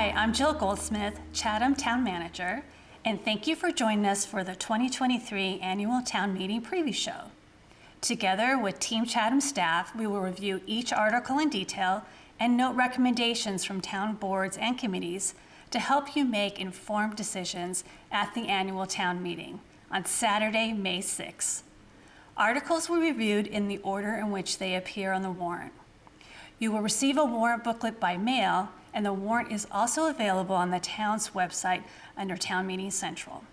Hi, I'm Jill Goldsmith, Chatham Town Manager, and thank you for joining us for the 2023 Annual Town Meeting Preview Show. Together with Team Chatham staff, we will review each article in detail and note recommendations from town boards and committees to help you make informed decisions at the annual town meeting on Saturday, May 6th. Articles were reviewed in the order in which they appear on the warrant. You will receive a warrant booklet by mail, and the warrant is also available on the town's website under Town Meeting Central.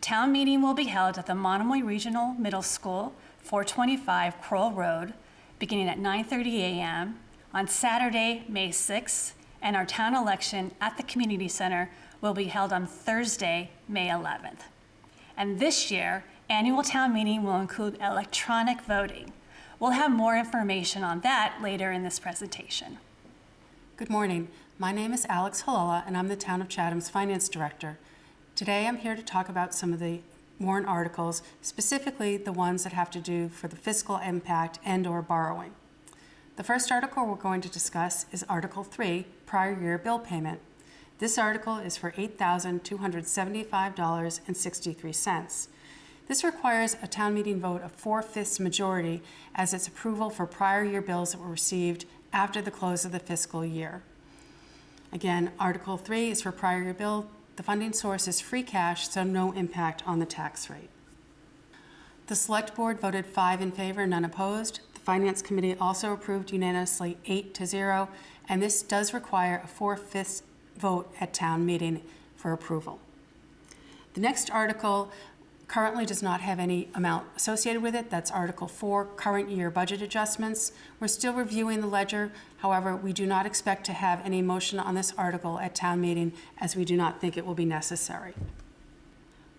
Town meeting will be held at the Monomoy Regional Middle School, 425 Kroll Road, beginning at 9:30 a.m. on Saturday, May 6th, and our town election at the Community Center will be held on Thursday, May 11th. And this year, annual town meeting will include electronic voting. We'll have more information on that later in this presentation. Good morning. My name is Alex Halala, and I'm the Town of Chatham's Finance Director. Today I'm here to talk about some of the warrant articles, specifically the ones that have to do for the fiscal impact and/or borrowing. The first article we're going to discuss is Article 3, Prior Year Bill Payment. This article is for $8,275.63. This requires a town meeting vote of 4/5 majority as its approval for prior year bills that were received after the close of the fiscal year. Again, Article 3 is for prior year bill. The funding source is free cash, so no impact on the tax rate. The Select Board voted 5 in favor, none opposed. The Finance Committee also approved unanimously 8-0, and this does require a 4/5 vote at town meeting for approval. The next article currently does not have any amount associated with it. That's Article 4, Current Year Budget Adjustments. We're still reviewing the ledger. However, we do not expect to have any motion on this article at town meeting, as we do not think it will be necessary.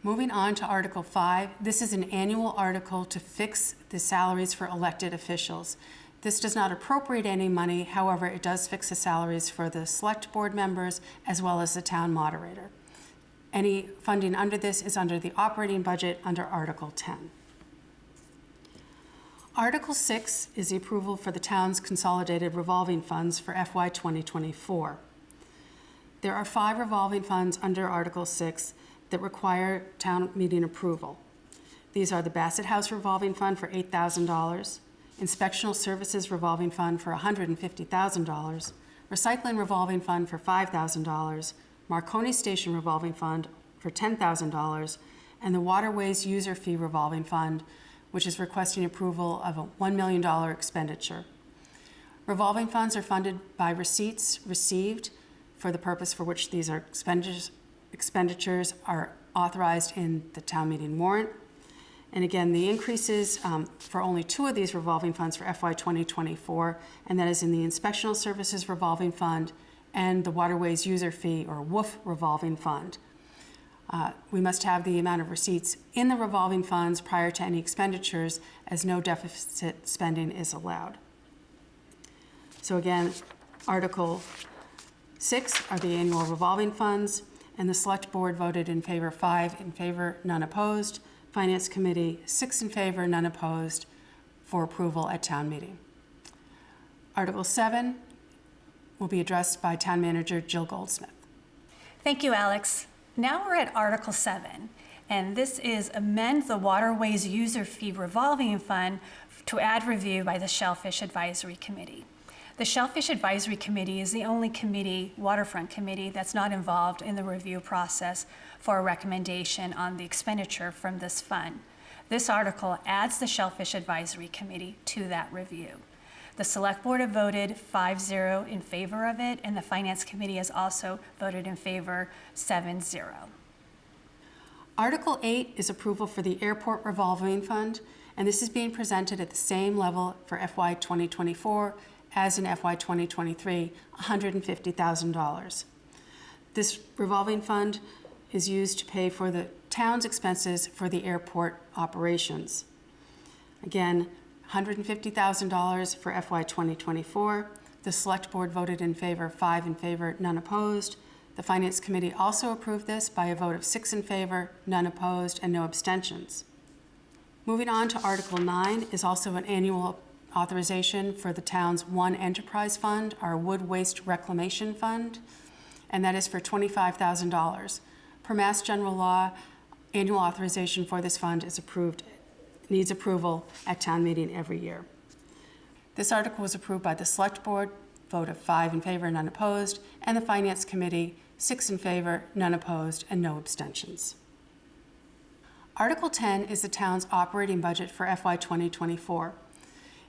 Moving on to Article 5, this is an annual article to fix the salaries for elected officials. This does not appropriate any money. However, it does fix the salaries for the Select Board members as well as the town moderator. Any funding under this is under the operating budget under Article 10. Article 6 is the approval for the town's consolidated revolving funds for FY 2024. There are 5 revolving funds under Article 6 that require town meeting approval. These are the Bassett House Revolving Fund for $8,000, Inspectional Services Revolving Fund for $150,000, Recycling Revolving Fund for $5,000, Marconi Station Revolving Fund for $10,000, and the Waterways User Fee Revolving Fund, which is requesting approval of a $1 million expenditure. Revolving funds are funded by receipts received for the purpose for which these are expenditures are authorized in the town meeting warrant. And again, the increases for only 2 of these revolving funds for FY 2024, and that is in the Inspectional Services Revolving Fund and the Waterways User Fee, or WOOF, Revolving Fund. We must have the amount of receipts in the revolving funds prior to any expenditures, as no deficit spending is allowed. So again, Article 6 are the annual revolving funds, and the Select Board voted in favor 5 in favor, none opposed. Finance Committee 6 in favor, none opposed, for approval at town meeting. Article 7 will be addressed by Town Manager Jill Goldsmith. Thank you, Alex. Now we're at Article 7, and this is amend the Waterways User Fee Revolving Fund to add review by the Shellfish Advisory Committee. The Shellfish Advisory Committee is the only committee, waterfront committee, that's not involved in the review process for a recommendation on the expenditure from this fund. This article adds the Shellfish Advisory Committee to that review. The Select Board have voted 5-0 in favor of it, and the Finance Committee has also voted in favor 7-0. Article 8 is approval for the Airport Revolving Fund, and this is being presented at the same level for FY 2024 as in FY 2023, $150,000. This revolving fund is used to pay for the town's expenses for the airport operations. Again, $150,000 for FY 2024. The Select Board voted in favor 5 in favor, none opposed. The Finance Committee also approved this by a vote of 6 in favor, none opposed, and no abstentions. Moving on to Article 9 is also an annual authorization for the town's One Enterprise Fund, our Wood Waste Reclamation Fund. and that is for $25,000. Per Mass General Law, annual authorization for this fund needs approval at town meeting every year. This article was approved by the Select Board, vote of 5 in favor, none opposed, and the Finance Committee, 6 in favor, none opposed, and no abstentions. Article 10 is the town's operating budget for FY 2024.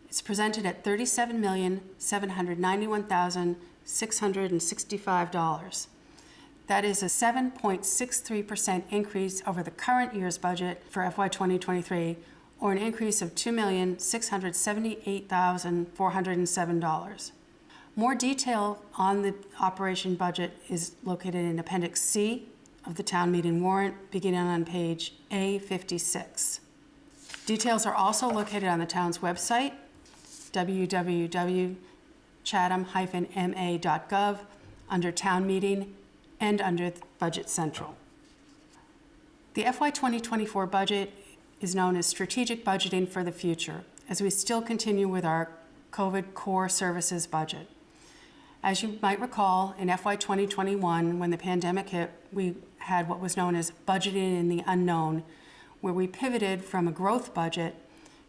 It's presented at $37,791,665. That is a 7.63% increase over the current year's budget for FY 2023, or an increase of $2,678,407. More detail on the operation budget is located in Appendix C of the town meeting warrant, beginning on page A56. Details are also located on the town's website, www.chatham-ma.gov, under Town Meeting and under Budget Central. The FY 2024 budget is known as strategic budgeting for the future, as we still continue with our COVID core services budget. As you might recall, in FY 2021, when the pandemic hit, we had what was known as budgeting in the unknown, where we pivoted from a growth budget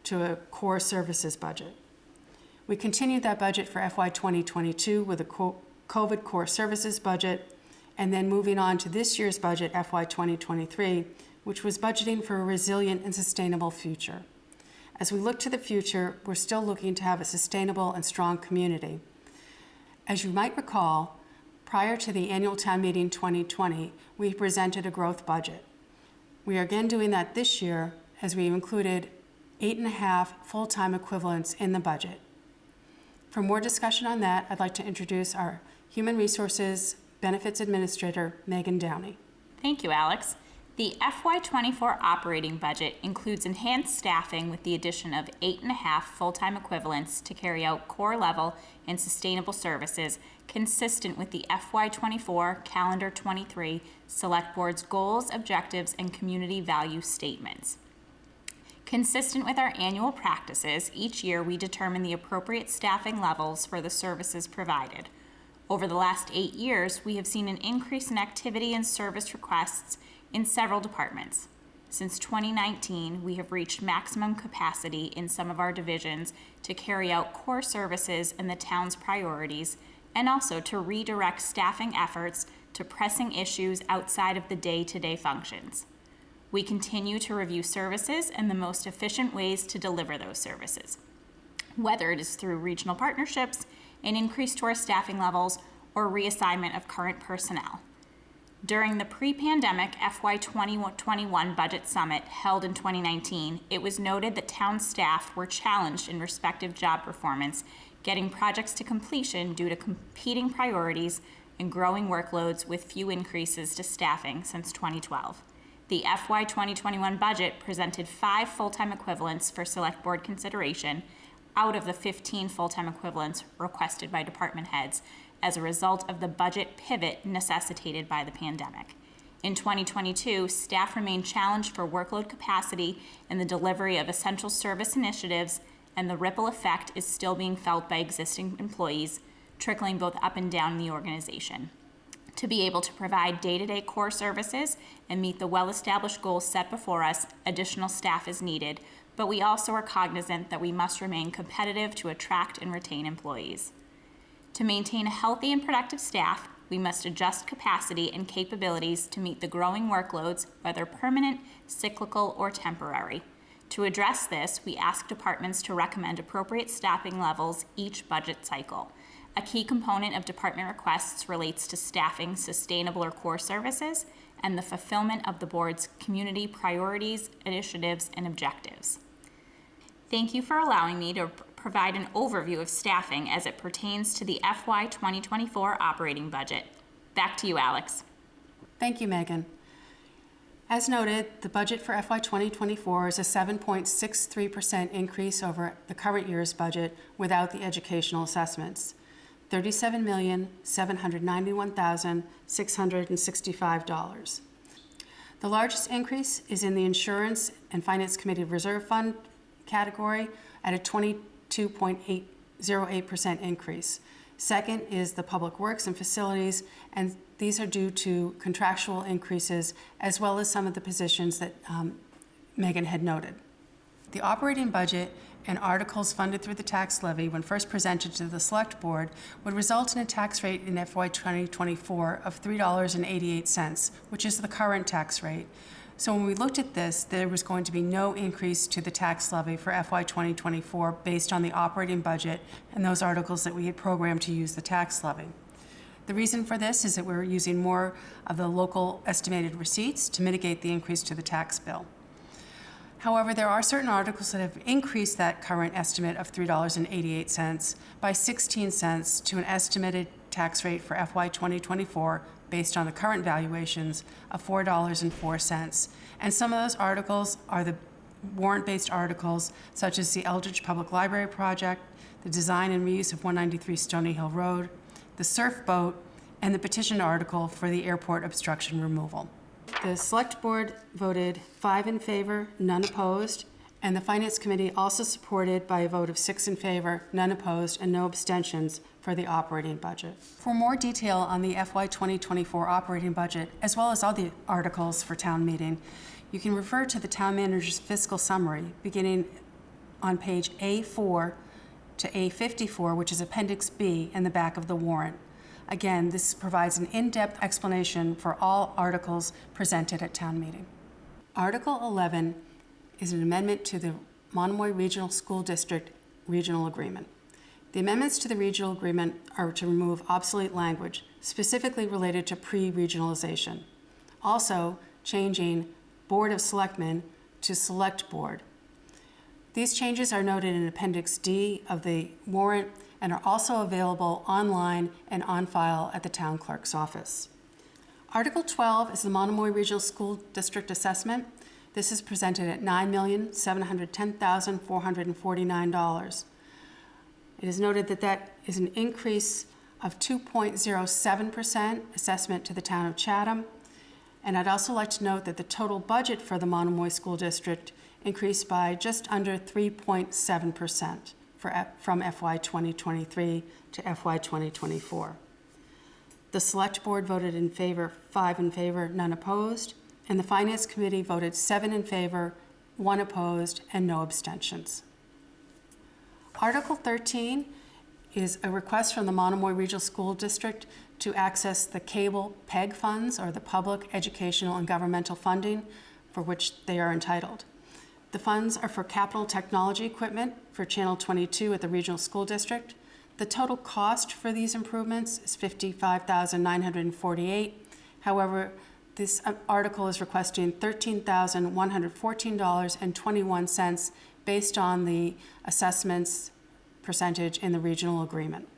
to a core services budget. We continued that budget for FY 2022 with a COVID core services budget, and then moving on to this year's budget, FY 2023, which was budgeting for a resilient and sustainable future. As we look to the future, we're still looking to have a sustainable and strong community. As you might recall, prior to the annual town meeting 2020, we presented a growth budget. We are again doing that this year, as we've included 8.5 full-time equivalents in the budget. For more discussion on that, I'd like to introduce our Human Resources Benefits Administrator, Megan Downey. Thank you, Alex. The FY24 operating budget includes enhanced staffing with the addition of 8.5 full-time equivalents to carry out core level and sustainable services consistent with the FY24 calendar 23 Select Board's goals, objectives, and community value statements. Consistent with our annual practices, each year we determine the appropriate staffing levels for the services provided. Over the last 8 years, we have seen an increase in activity and service requests in several departments. Since 2019, we have reached maximum capacity in some of our divisions to carry out core services and the town's priorities, and also to redirect staffing efforts to pressing issues outside of the day-to-day functions. We continue to review services and the most efficient ways to deliver those services, whether it is through regional partnerships, an increase to our staffing levels, or reassignment of current personnel. During the pre-pandemic FY 2021 budget summit held in 2019, it was noted that town staff were challenged in respective job performance, getting projects to completion due to competing priorities and growing workloads with few increases to staffing since 2012. The FY 2021 budget presented 5 full-time equivalents for Select Board consideration out of the 15 full-time equivalents requested by department heads as a result of the budget pivot necessitated by the pandemic. In 2022, staff remained challenged for workload capacity in the delivery of essential service initiatives, and the ripple effect is still being felt by existing employees, trickling both up and down the organization. To be able to provide day-to-day core services and meet the well-established goals set before us, additional staff is needed, but we also are cognizant that we must remain competitive to attract and retain employees. To maintain a healthy and productive staff, we must adjust capacity and capabilities to meet the growing workloads, whether permanent, cyclical, or temporary. To address this, we ask departments to recommend appropriate staffing levels each budget cycle. A key component of department requests relates to staffing sustainable or core services and the fulfillment of the board's community priorities, initiatives, and objectives. Thank you for allowing me to provide an overview of staffing as it pertains to the FY 2024 operating budget. Back to you, Alex. Thank you, Megan. As noted, the budget for FY 2024 is a 7.63% increase over the current year's budget without the educational assessments, $37,791,665. The largest increase is in the Insurance and Finance Committee Reserve Fund category at a 22.808% increase. Second is the Public Works and Facilities, and These are due to contractual increases as well as some of the positions that Megan had noted. The operating budget and articles funded through the tax levy, when first presented to the Select Board, would result in a tax rate in FY 2024 of $3.88, which is the current tax rate. So when we looked at this, there was going to be no increase to the tax levy for FY 2024 based on the operating budget and those articles that we had programmed to use the tax levy. The reason for this is that we're using more of the local estimated receipts to mitigate the increase to the tax bill. However, there are certain articles that have increased that current estimate of $3.88 by 16 cents to an estimated tax rate for FY 2024 based on the current valuations of $4.04. And some of those articles are the warrant-based articles, such as the Eldridge Public Library project, the design and reuse of 193 Stony Hill Road, the surf boat, and the petition article for the airport obstruction removal. The Select Board voted 5 in favor, none opposed, and the Finance Committee also supported by a vote of 6 in favor, none opposed, and no abstentions for the operating budget. For more detail on the FY 2024 operating budget, as well as all the articles for town meeting, you can refer to the Town Manager's Fiscal Summary, beginning on page A4 to A54, which is Appendix B in the back of the warrant. Again, this provides an in-depth explanation for all articles presented at town meeting. Article 11 is an amendment to the Monomoy Regional School District Regional Agreement. The amendments to the regional agreement are to remove obsolete language, specifically related to pre-regionalization. Also, changing Board of Selectmen to Select Board. These changes are noted in Appendix D of the warrant and are also available online and on file at the town clerk's office. Article 12 is the Monomoy Regional School District Assessment. This is presented at $9,710,449. It is noted that that is an increase of 2.07% assessment to the town of Chatham. And I'd also like to note that the total budget for the Monomoy School District increased by just under 3.7% from FY 2023 to FY 2024. The Select Board voted in favor, 5 in favor, none opposed, and the Finance Committee voted 7 in favor, 1 opposed, and no abstentions. Article 13 is a request from the Monomoy Regional School District to access the cable PEG funds, or the Public Educational and Governmental Funding, for which they are entitled. The funds are for capital technology equipment for Channel 22 at the Regional School District. The total cost for these improvements is $55,948. However, this article is requesting $13,114.21 based on the assessments percentage in the regional agreement.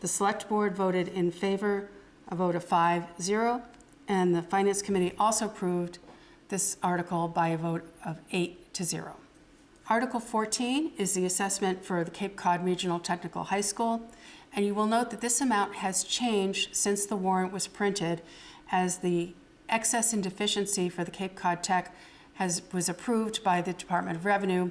The Select Board voted in favor, a vote of 5-0, and the Finance Committee also approved this article by a vote of 8-0. Article 14 is the assessment for the Cape Cod Regional Technical High School, and you will note that this amount has changed since the warrant was printed, as the excess and deficiency for the Cape Cod Tech was approved by the Department of Revenue,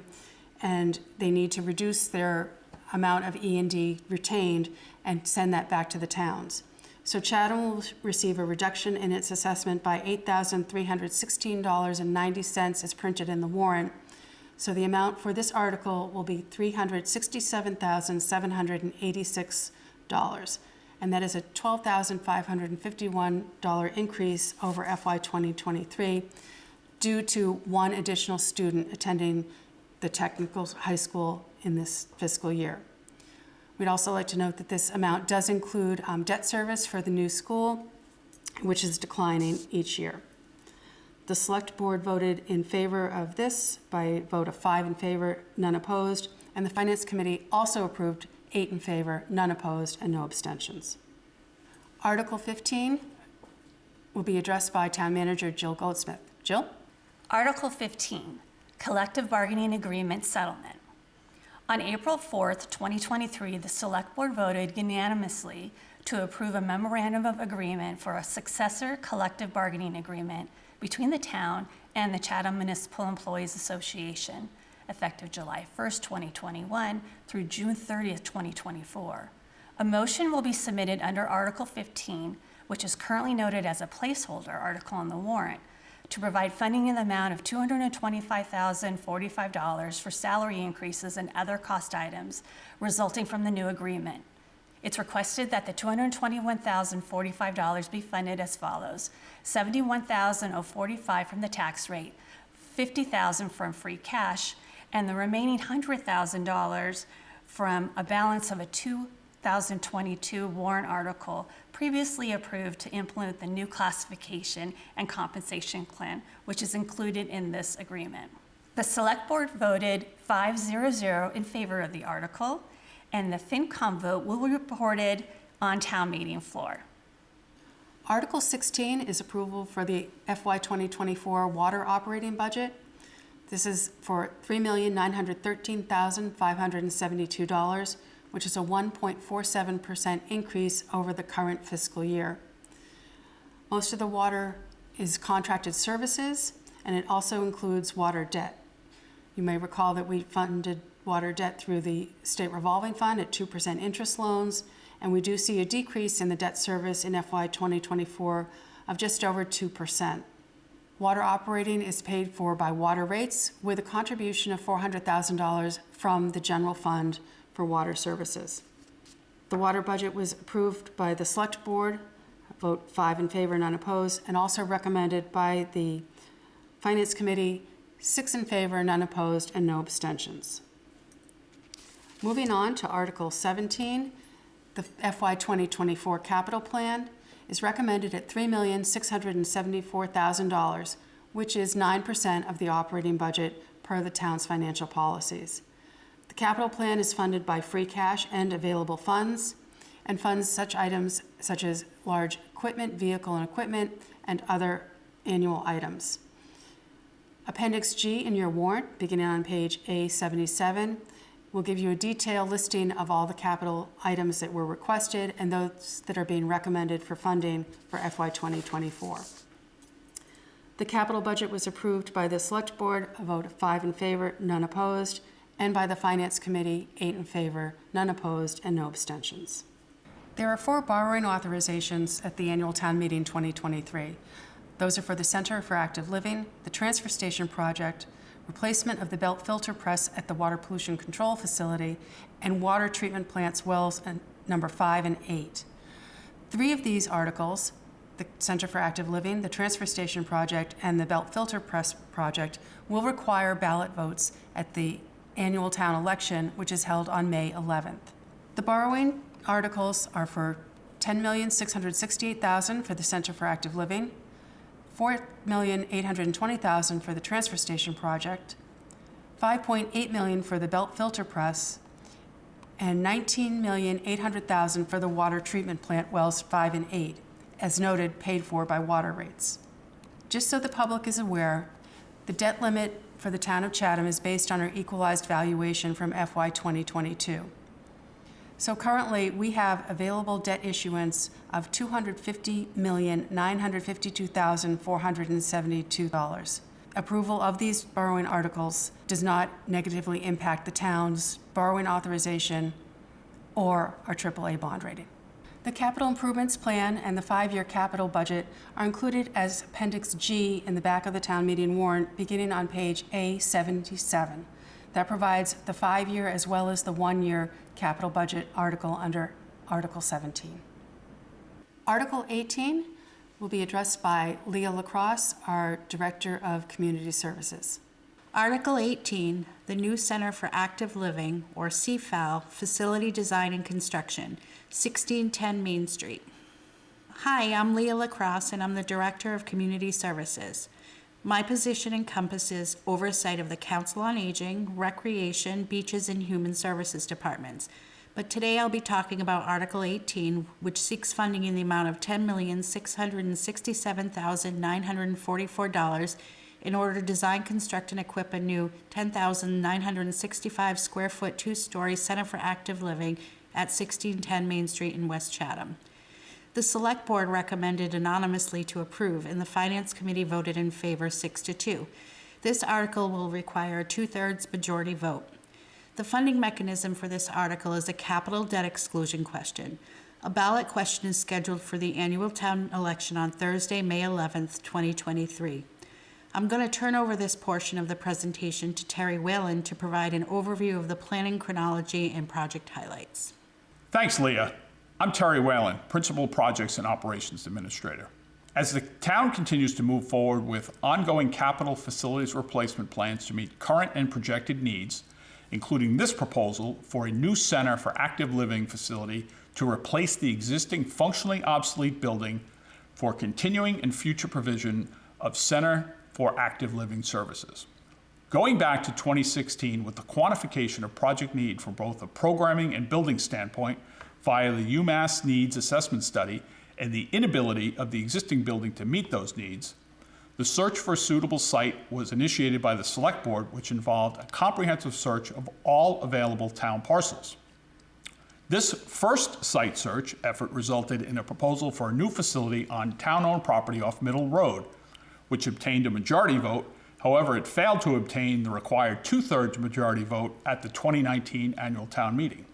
and they need to reduce their amount of E&D retained and send that back to the towns. So Chatham will receive a reduction in its assessment by $8,316.90 as printed in the warrant. So the amount for this article will be $367,786, and that is a $12,551 increase over FY 2023 due to one additional student attending the technical high school in this fiscal year. We'd also like to note that this amount does include debt service for the new school, which is declining each year. The Select Board voted in favor of this by a vote of 5 in favor, none opposed, and the Finance Committee also approved 8 in favor, none opposed, and no abstentions. Article 15 will be addressed by Town Manager Jill Goldsmith. Jill? Article 15, Collective Bargaining Agreement Settlement. On April 4th, 2023, the Select Board voted unanimously to approve a memorandum of agreement for a successor collective bargaining agreement between the town and the Chatham Municipal Employees Association, effective July 1st, 2021 through June 30th, 2024. A motion will be submitted under Article 15 which is currently noted as a placeholder article on the warrant, to provide funding in the amount of $225,045 for salary increases and other cost items resulting from the new agreement. It's requested that the $221,045 be funded as follows: $71,045 from the tax rate, $50,000 from free cash, and the remaining $100,000 from a balance of a 2022 warrant article previously approved to implement the new classification and compensation plan, which is included in this agreement. The Select Board voted 5-0-0 in favor of the article, and the FinCom vote will be reported on town meeting floor. Article 16 is approval for the FY 2024 water operating budget. This is for $3,913,572, which is a 1.47% increase over the current fiscal year. Most of the water is contracted services, and it also includes water debt. You may recall that we funded water debt through the state revolving fund at 2% interest loans, and we do see a decrease in the debt service in FY 2024 of just over 2%. Water operating is paid for by water rates with a contribution of $400,000 from the general fund for water services. The water budget was approved by the Select Board, vote 5 in favor, none opposed, and also recommended by the Finance Committee, 6 in favor, none opposed, and no abstentions. Moving on to Article 17, the FY 2024 capital plan is recommended at $3,674,000, which is 9% of the operating budget per the town's financial policies. The capital plan is funded by free cash and available funds, and funds such items such as large equipment, vehicle and equipment, and other annual items. Appendix G in your warrant, beginning on page A77, will give you a detailed listing of all the capital items that were requested and those that are being recommended for funding for FY 2024. The capital budget was approved by the Select Board, a vote of 5 in favor, none opposed, and by the Finance Committee, 8 in favor, none opposed, and no abstentions. There are 4 borrowing authorizations at the annual town meeting 2023. Those are for the Center for Active Living, the Transfer Station Project, replacement of the belt filter press at the Water Pollution Control Facility, and water treatment plants wells number 5 and 8. 3 of these articles, the Center for Active Living, the Transfer Station Project, and the belt filter press project, will require ballot votes at the annual town election, which is held on May 11th. The borrowing articles are for $10,668,000 for the Center for Active Living, $4,820,000 for the Transfer Station Project, $5.8 million for the belt filter press, and $19,800,000 for the water treatment plant wells 5 and 8, as noted, paid for by water rates. Just so the public is aware, the debt limit for the town of Chatham is based on our equalized valuation from FY 2022. So currently, we have available debt issuance of $250,952,472. Approval of these borrowing articles does not negatively impact the town's borrowing authorization or our AAA bond rating. The capital improvements plan and the 5-year capital budget are included as Appendix G in the back of the town meeting warrant, beginning on page A77. That provides the 5-year as well as the 1-year capital budget article under Article 17. Article 18 will be addressed by Leah Lacrosse, our Director of Community Services. Article 18, the new Center for Active Living, or CFAL, Facility Design and Construction, 1610 Main Street. Hi, I'm Leah Lacrosse, and I'm the Director of Community Services. My position encompasses oversight of the Council on Aging, Recreation, Beaches, and Human Services departments. But today I'll be talking about Article 18, which seeks funding in the amount of $10,667,944 in order to design, construct, and equip a new 10,965 square foot 2-story Center for Active Living at 1610 Main Street in West Chatham. The Select Board recommended anonymously to approve, and the Finance Committee voted in favor 6-2. This article will require a 2/3 majority vote. The funding mechanism for this article is a capital debt exclusion question. A ballot question is scheduled for the annual town election on Thursday, May 11th, 2023. I'm going to turn over this portion of the presentation to Terry Whalen to provide an overview of the planning chronology and project highlights. Thanks, Leah. I'm Terry Whalen, Principal Projects and Operations Administrator. As the town continues to move forward with ongoing capital facilities replacement plans to meet current and projected needs, including this proposal for a new Center for Active Living facility to replace the existing functionally obsolete building for continuing and future provision of Center for Active Living services. Going back to 2016 with the quantification of project need from both a programming and building standpoint via the UMass Needs Assessment Study and the inability of the existing building to meet those needs, the search for a suitable site was initiated by the Select Board, which involved a comprehensive search of all available town parcels. This first site search effort resulted in a proposal for a new facility on town-owned property off Middle Road, which obtained a majority vote. However, it failed to obtain the required 2/3 majority vote at the 2019 annual town meeting.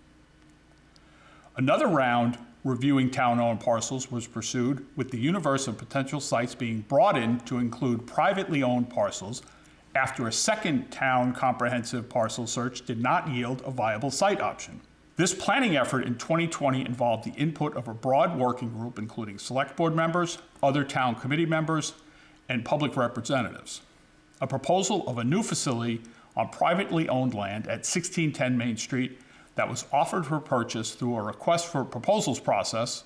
Another round reviewing town-owned parcels was pursued, with the universe of potential sites being broadened to include privately owned parcels after a second town comprehensive parcel search did not yield a viable site option. This planning effort in 2020 involved the input of a broad working group, including Select Board members, other town committee members, and public representatives. A proposal of a new facility on privately owned land at 1610 Main Street that was offered for purchase through a request for proposals process,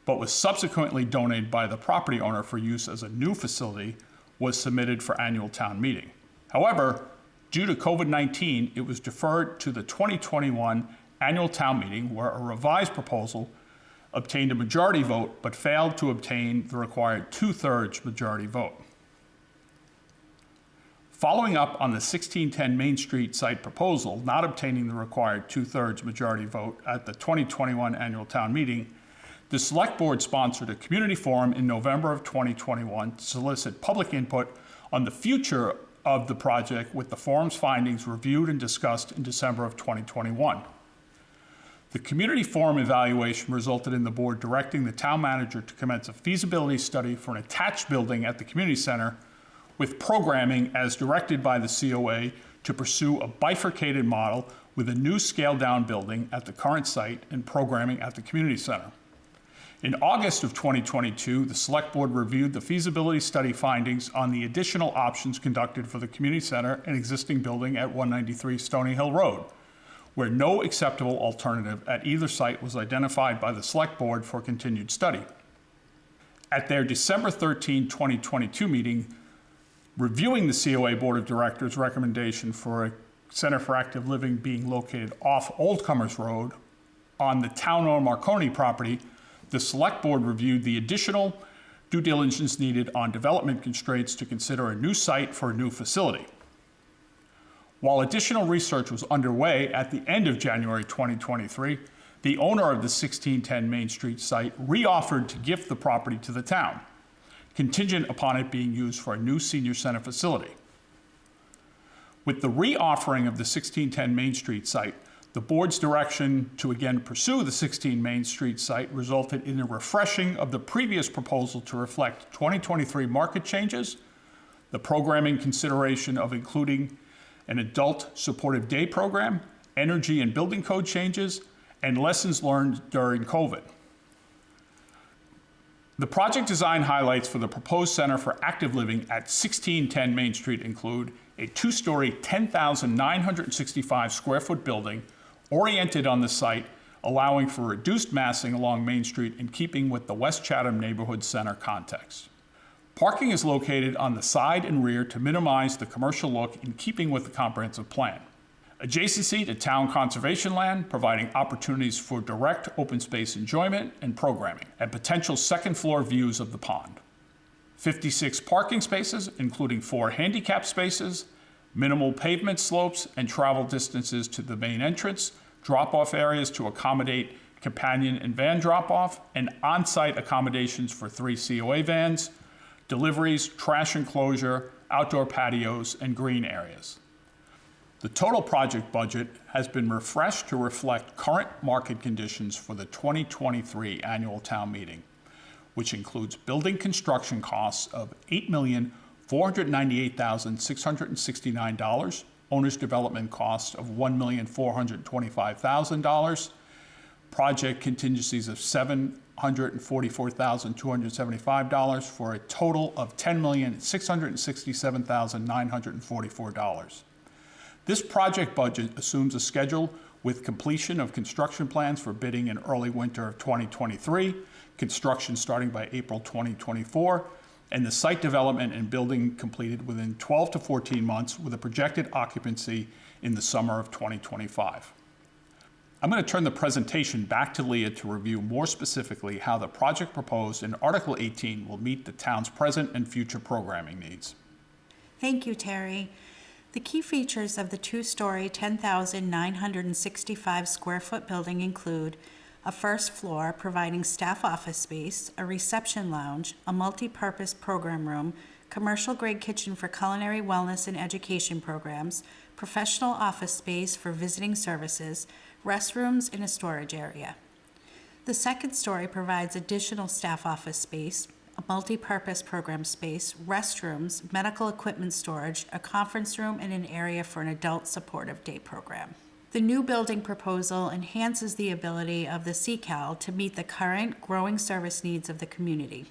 but was subsequently donated by the property owner for use as a new facility, was submitted for annual town meeting. However, due to COVID-19, it was deferred to the 2021 annual town meeting, where a revised proposal obtained a majority vote but failed to obtain the required 2/3 majority vote. Following up on the 1610 Main Street site proposal not obtaining the required 2/3 majority vote at the 2021 annual town meeting, the Select Board sponsored a community forum in November of 2021 to solicit public input on the future of the project, with the forum's findings reviewed and discussed in December of 2021. The community forum evaluation resulted in the board directing the town manager to commence a feasibility study for an attached building at the community center, with programming as directed by the COA to pursue a bifurcated model with a new scaled-down building at the current site and programming at the community center. In August of 2022, the Select Board reviewed the feasibility study findings on the additional options conducted for the community center and existing building at 193 Stony Hill Road, where no acceptable alternative at either site was identified by the Select Board for continued study. At their December 13, 2022 meeting, reviewing the COA Board of Directors' recommendation for a Center for Active Living being located off Old Comers Road on the town-owned Marconi property, the Select Board reviewed the additional due diligence needed on development constraints to consider a new site for a new facility. While additional research was underway at the end of January 2023, the owner of the 1610 Main Street site reoffered to gift the property to the town, contingent upon it being used for a new senior center facility. With the reoffering of the 1610 Main Street site, the board's direction to again pursue the 16 Main Street site resulted in a refreshing of the previous proposal to reflect 2023 market changes, the programming consideration of including an adult supportive day program, energy and building code changes, and lessons learned during COVID. The project design highlights for the proposed Center for Active Living at 1610 Main Street include a 2-story, 10,965 square foot building oriented on the site, allowing for reduced massing along Main Street in keeping with the West Chatham Neighborhood Center context. Parking is located on the side and rear to minimize the commercial look in keeping with the comprehensive plan. Adjacency to town conservation land, providing opportunities for direct open space enjoyment and programming, and potential second floor views of the pond. 56 parking spaces, including 4 handicap spaces, minimal pavement slopes and travel distances to the main entrance, drop-off areas to accommodate companion and van drop-off, and on-site accommodations for 3 COA vans, deliveries, trash enclosure, outdoor patios, and green areas. The total project budget has been refreshed to reflect current market conditions for the 2023 annual town meeting, which includes building construction costs of $8,498,669, owner's development costs of $1,425,000, project contingencies of $744,275 for a total of $10,667,944. This project budget assumes a schedule with completion of construction plans for bidding in early winter of 2023, construction starting by April 2024, and the site development and building completed within 12 to 14 months with a projected occupancy in the summer of 2025. I'm going to turn the presentation back to Leah to review more specifically how the project proposed in Article 18 will meet the town's present and future programming needs. Thank you, Terry. The key features of the two-story, 10,965 square foot building include a first floor providing staff office space, a reception lounge, a multi-purpose program room, commercial-grade kitchen for culinary wellness and education programs, professional office space for visiting services, restrooms, and a storage area. The second story provides additional staff office space, a multi-purpose program space, restrooms, medical equipment storage, a conference room, and an area for an adult supportive day program. The new building proposal enhances the ability of the CCAL to meet the current growing service needs of the community.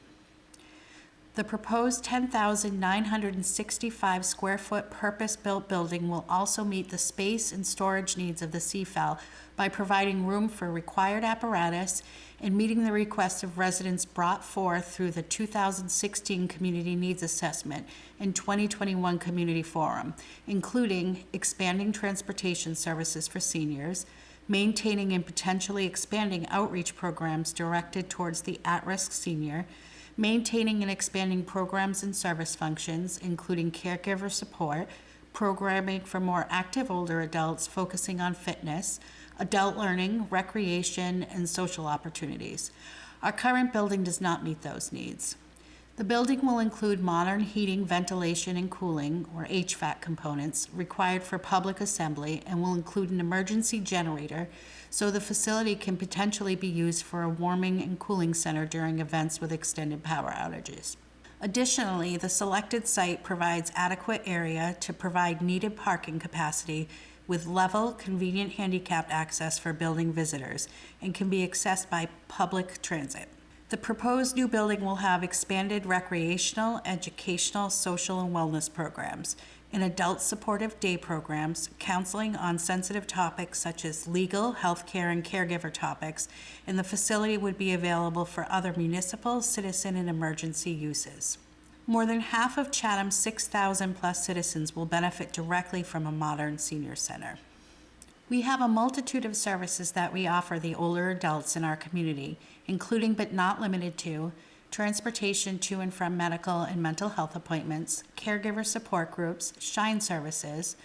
The proposed 10,965 square foot purpose-built building will also meet the space and storage needs of the CFAL by providing room for required apparatus and meeting the requests of residents brought forth through the 2016 Community Needs Assessment and 2021 Community Forum, including expanding transportation services for seniors, maintaining and potentially expanding outreach programs directed towards the at-risk senior, maintaining and expanding programs and service functions, including caregiver support, programming for more active older adults focusing on fitness, adult learning, recreation, and social opportunities. Our current building does not meet those needs. The building will include modern heating, ventilation, and cooling, or HVAC components, required for public assembly, and will include an emergency generator so the facility can potentially be used for a warming and cooling center during events with extended power outages. Additionally, the selected site provides adequate area to provide needed parking capacity with level, convenient handicapped access for building visitors and can be accessed by public transit. The proposed new building will have expanded recreational, educational, social, and wellness programs, and adult supportive day programs, counseling on sensitive topics such as legal, healthcare, and caregiver topics, and the facility would be available for other municipal, citizen, and emergency uses. More than half of Chatham's 6,000 plus citizens will benefit directly from a modern senior center. We have a multitude of services that we offer the older adults in our community, including but not limited to transportation to and from medical and mental health appointments, caregiver support groups, shine services,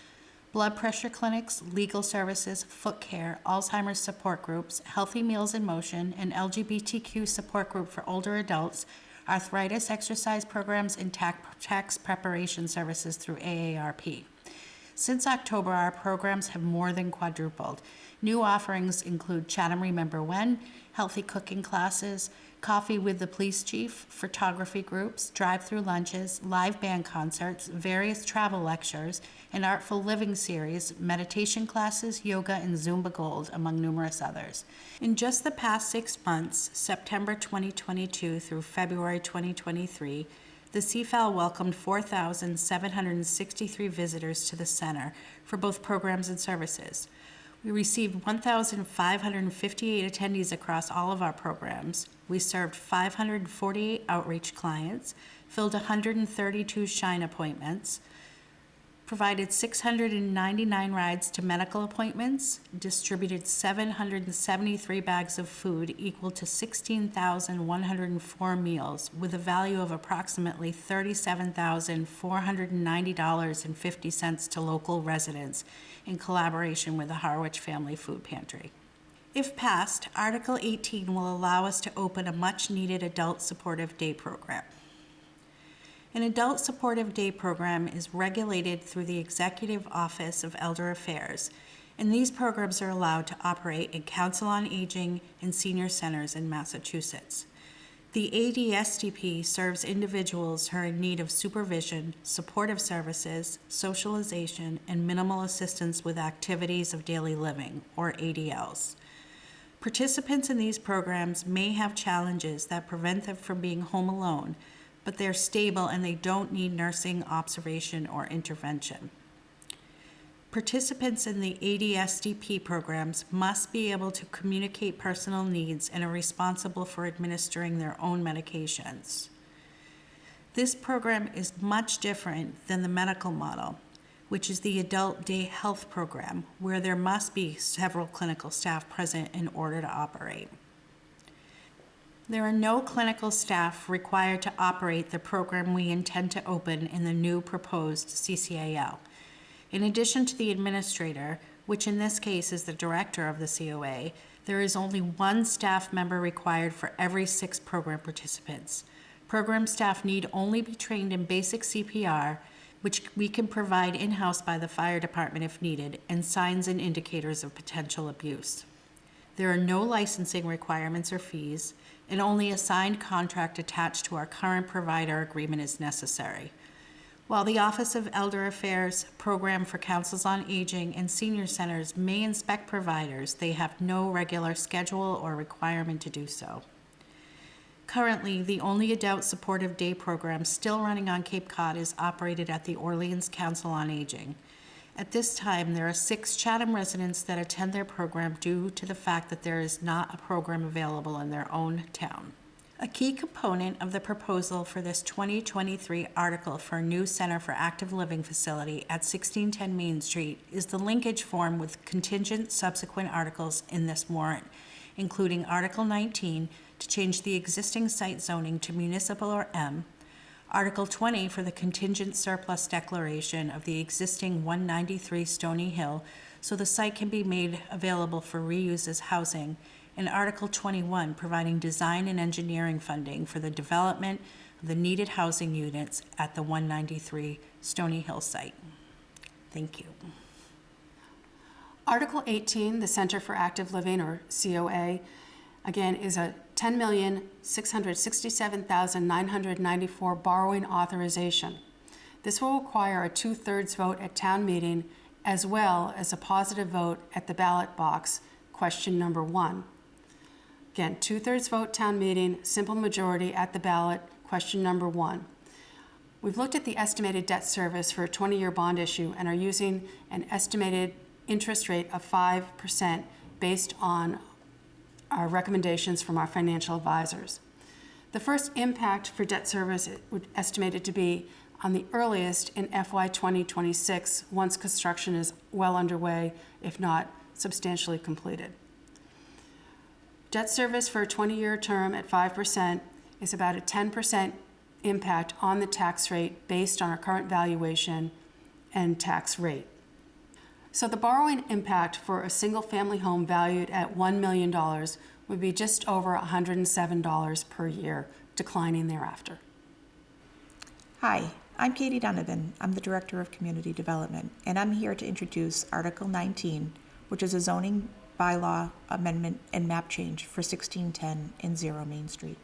blood pressure clinics, legal services, foot care, Alzheimer's support groups, Healthy Meals in Motion, an LGBTQ support group for older adults, arthritis exercise programs, and tax preparation services through AARP. Since October, our programs have more than quadrupled. New offerings include Chatham Remember When, healthy cooking classes, coffee with the police chief, photography groups, drive-through lunches, live band concerts, various travel lectures, an artful living series, meditation classes, yoga, and Zumba Gold, among numerous others. In just the past 6 months, September 2022 through February 2023, the CFAL welcomed 4,763 visitors to the center for both programs and services. We received 1,558 attendees across all of our programs. We served 548 outreach clients, filled 132 shine appointments, provided 699 rides to medical appointments, distributed 773 bags of food equal to 16,104 meals with a value of approximately $37,490.50 to local residents in collaboration with the Harwich Family Food Pantry. If passed, Article 18 will allow us to open a much-needed adult supportive day program. An adult supportive day program is regulated through the Executive Office of Elder Affairs, and these programs are allowed to operate in Council on Aging and senior centers in Massachusetts. The ADSDP serves individuals who are in need of supervision, supportive services, socialization, and minimal assistance with activities of daily living, or ADLs. Participants in these programs may have challenges that prevent them from being home alone, but they're stable and they don't need nursing observation or intervention. Participants in the ADSDP programs must be able to communicate personal needs and are responsible for administering their own medications. This program is much different than the medical model, which is the adult day health program, where there must be several clinical staff present in order to operate. There are no clinical staff required to operate the program we intend to open in the new proposed CCAL. In addition to the administrator, which in this case is the director of the COA, there is only one staff member required for every 6 program participants. Program staff need only be trained in basic CPR, which we can provide in-house by the fire department if needed, and signs and indicators of potential abuse. There are no licensing requirements or fees, and only a signed contract attached to our current provider agreement is necessary. While the Office of Elder Affairs program for councils on aging and senior centers may inspect providers, they have no regular schedule or requirement to do so. Currently, the only adult supportive day program still running on Cape Cod is operated at the Orleans Council on Aging. At this time, there are 6 Chatham residents that attend their program due to the fact that there is not a program available in their own town. A key component of the proposal for this 2023 article for a new Center for Active Living facility at 1610 Main Street is the linkage form with contingent subsequent articles in this warrant, including Article 19 to change the existing site zoning to municipal or M, Article 20 for the contingent surplus declaration of the existing 193 Stony Hill so the site can be made available for reuse as housing, and Article 21 providing design and engineering funding for the development of the needed housing units at the 193 Stony Hill site. Thank you. Article 18, the Center for Active Living, or COA, again, is a $10,667,994 borrowing authorization. This will require a 2/3 vote at town meeting as well as a positive vote at the ballot box, question number 1. Again, 2/3 vote town meeting, simple majority at the ballot, question number 1. We've looked at the estimated debt service for a 20-year bond issue and are using an estimated interest rate of 5% based on our recommendations from our financial advisors. The first impact for debt service would estimated to be on the earliest in FY 2026 once construction is well underway, if not substantially completed. Debt service for a 20-year term at 5% is about a 10% impact on the tax rate based on our current valuation and tax rate. So the borrowing impact for a single-family home valued at $1 million would be just over $107 per year, declining thereafter. Hi, I'm Katie Donovan. I'm the Director of Community Development, and I'm here to introduce Article 19, which is a zoning bylaw amendment and map change for 1610 and 0 Main Street.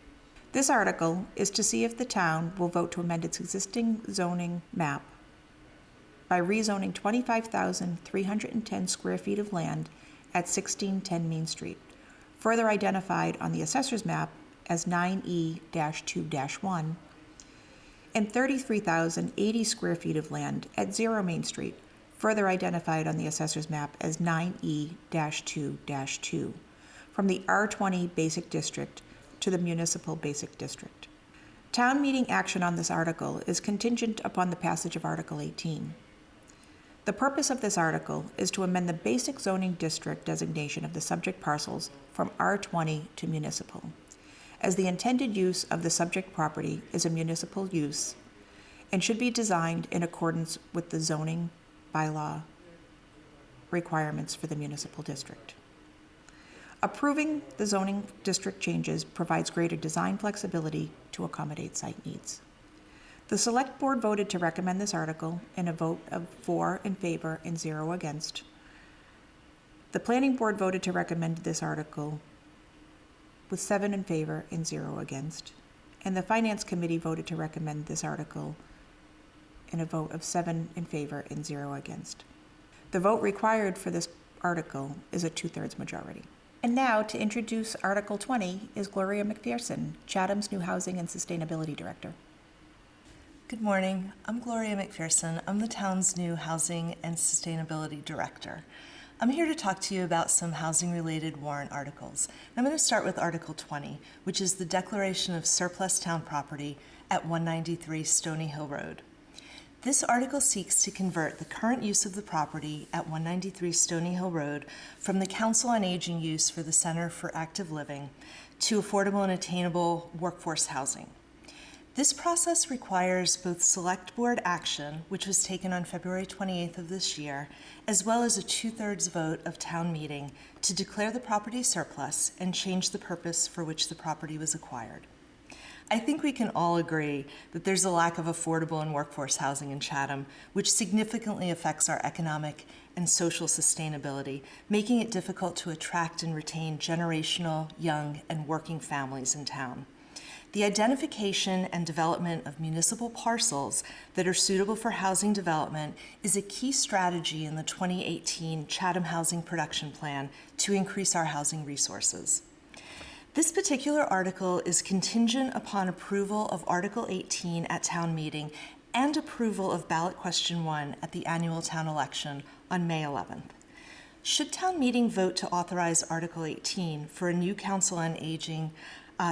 This article is to see if the town will vote to amend its existing zoning map by rezoning 25,310 square feet of land at 1610 Main Street, further identified on the assessor's map as 9E-2-1, and 33,080 square feet of land at 0 Main Street, further identified on the assessor's map as 9E-2-2, from the R20 Basic District to the Municipal Basic District. Town meeting action on this article is contingent upon the passage of Article 18. The purpose of this article is to amend the basic zoning district designation of the subject parcels from R20 to municipal, as the intended use of the subject property is a municipal use and should be designed in accordance with the zoning bylaw requirements for the municipal district. Approving the zoning district changes provides greater design flexibility to accommodate site needs. The Select Board voted to recommend this article in a vote of 4 in favor and 0 against. The Planning Board voted to recommend this article with 7 in favor and 0 against. And the Finance Committee voted to recommend this article in a vote of 7 in favor and 0 against. The vote required for this article is a 2/3 majority. And now, to introduce Article 20 is Gloria McPherson, Chatham's new Housing and Sustainability Director. Good morning. I'm Gloria McPherson. I'm the town's new Housing and Sustainability Director. I'm here to talk to you about some housing-related warrant articles. I'm going to start with Article 20, which is the declaration of surplus town property at 193 Stony Hill Road. This article seeks to convert the current use of the property at 193 Stony Hill Road from the Council on Aging use for the Center for Active Living to affordable and attainable workforce housing. This process requires both Select Board action, which was taken on February 28th of this year, as well as a 2/3 vote of town meeting to declare the property surplus and change the purpose for which the property was acquired. I think we can all agree that there's a lack of affordable and workforce housing in Chatham, which significantly affects our economic and social sustainability, making it difficult to attract and retain generational, young, and working families in town. The identification and development of municipal parcels that are suitable for housing development is a key strategy in the 2018 Chatham Housing Production Plan to increase our housing resources. This particular article is contingent upon approval of Article 18 at town meeting and approval of ballot question 1 at the annual town election on May 11th. Should town meeting vote to authorize Article 18 for a new Council on Aging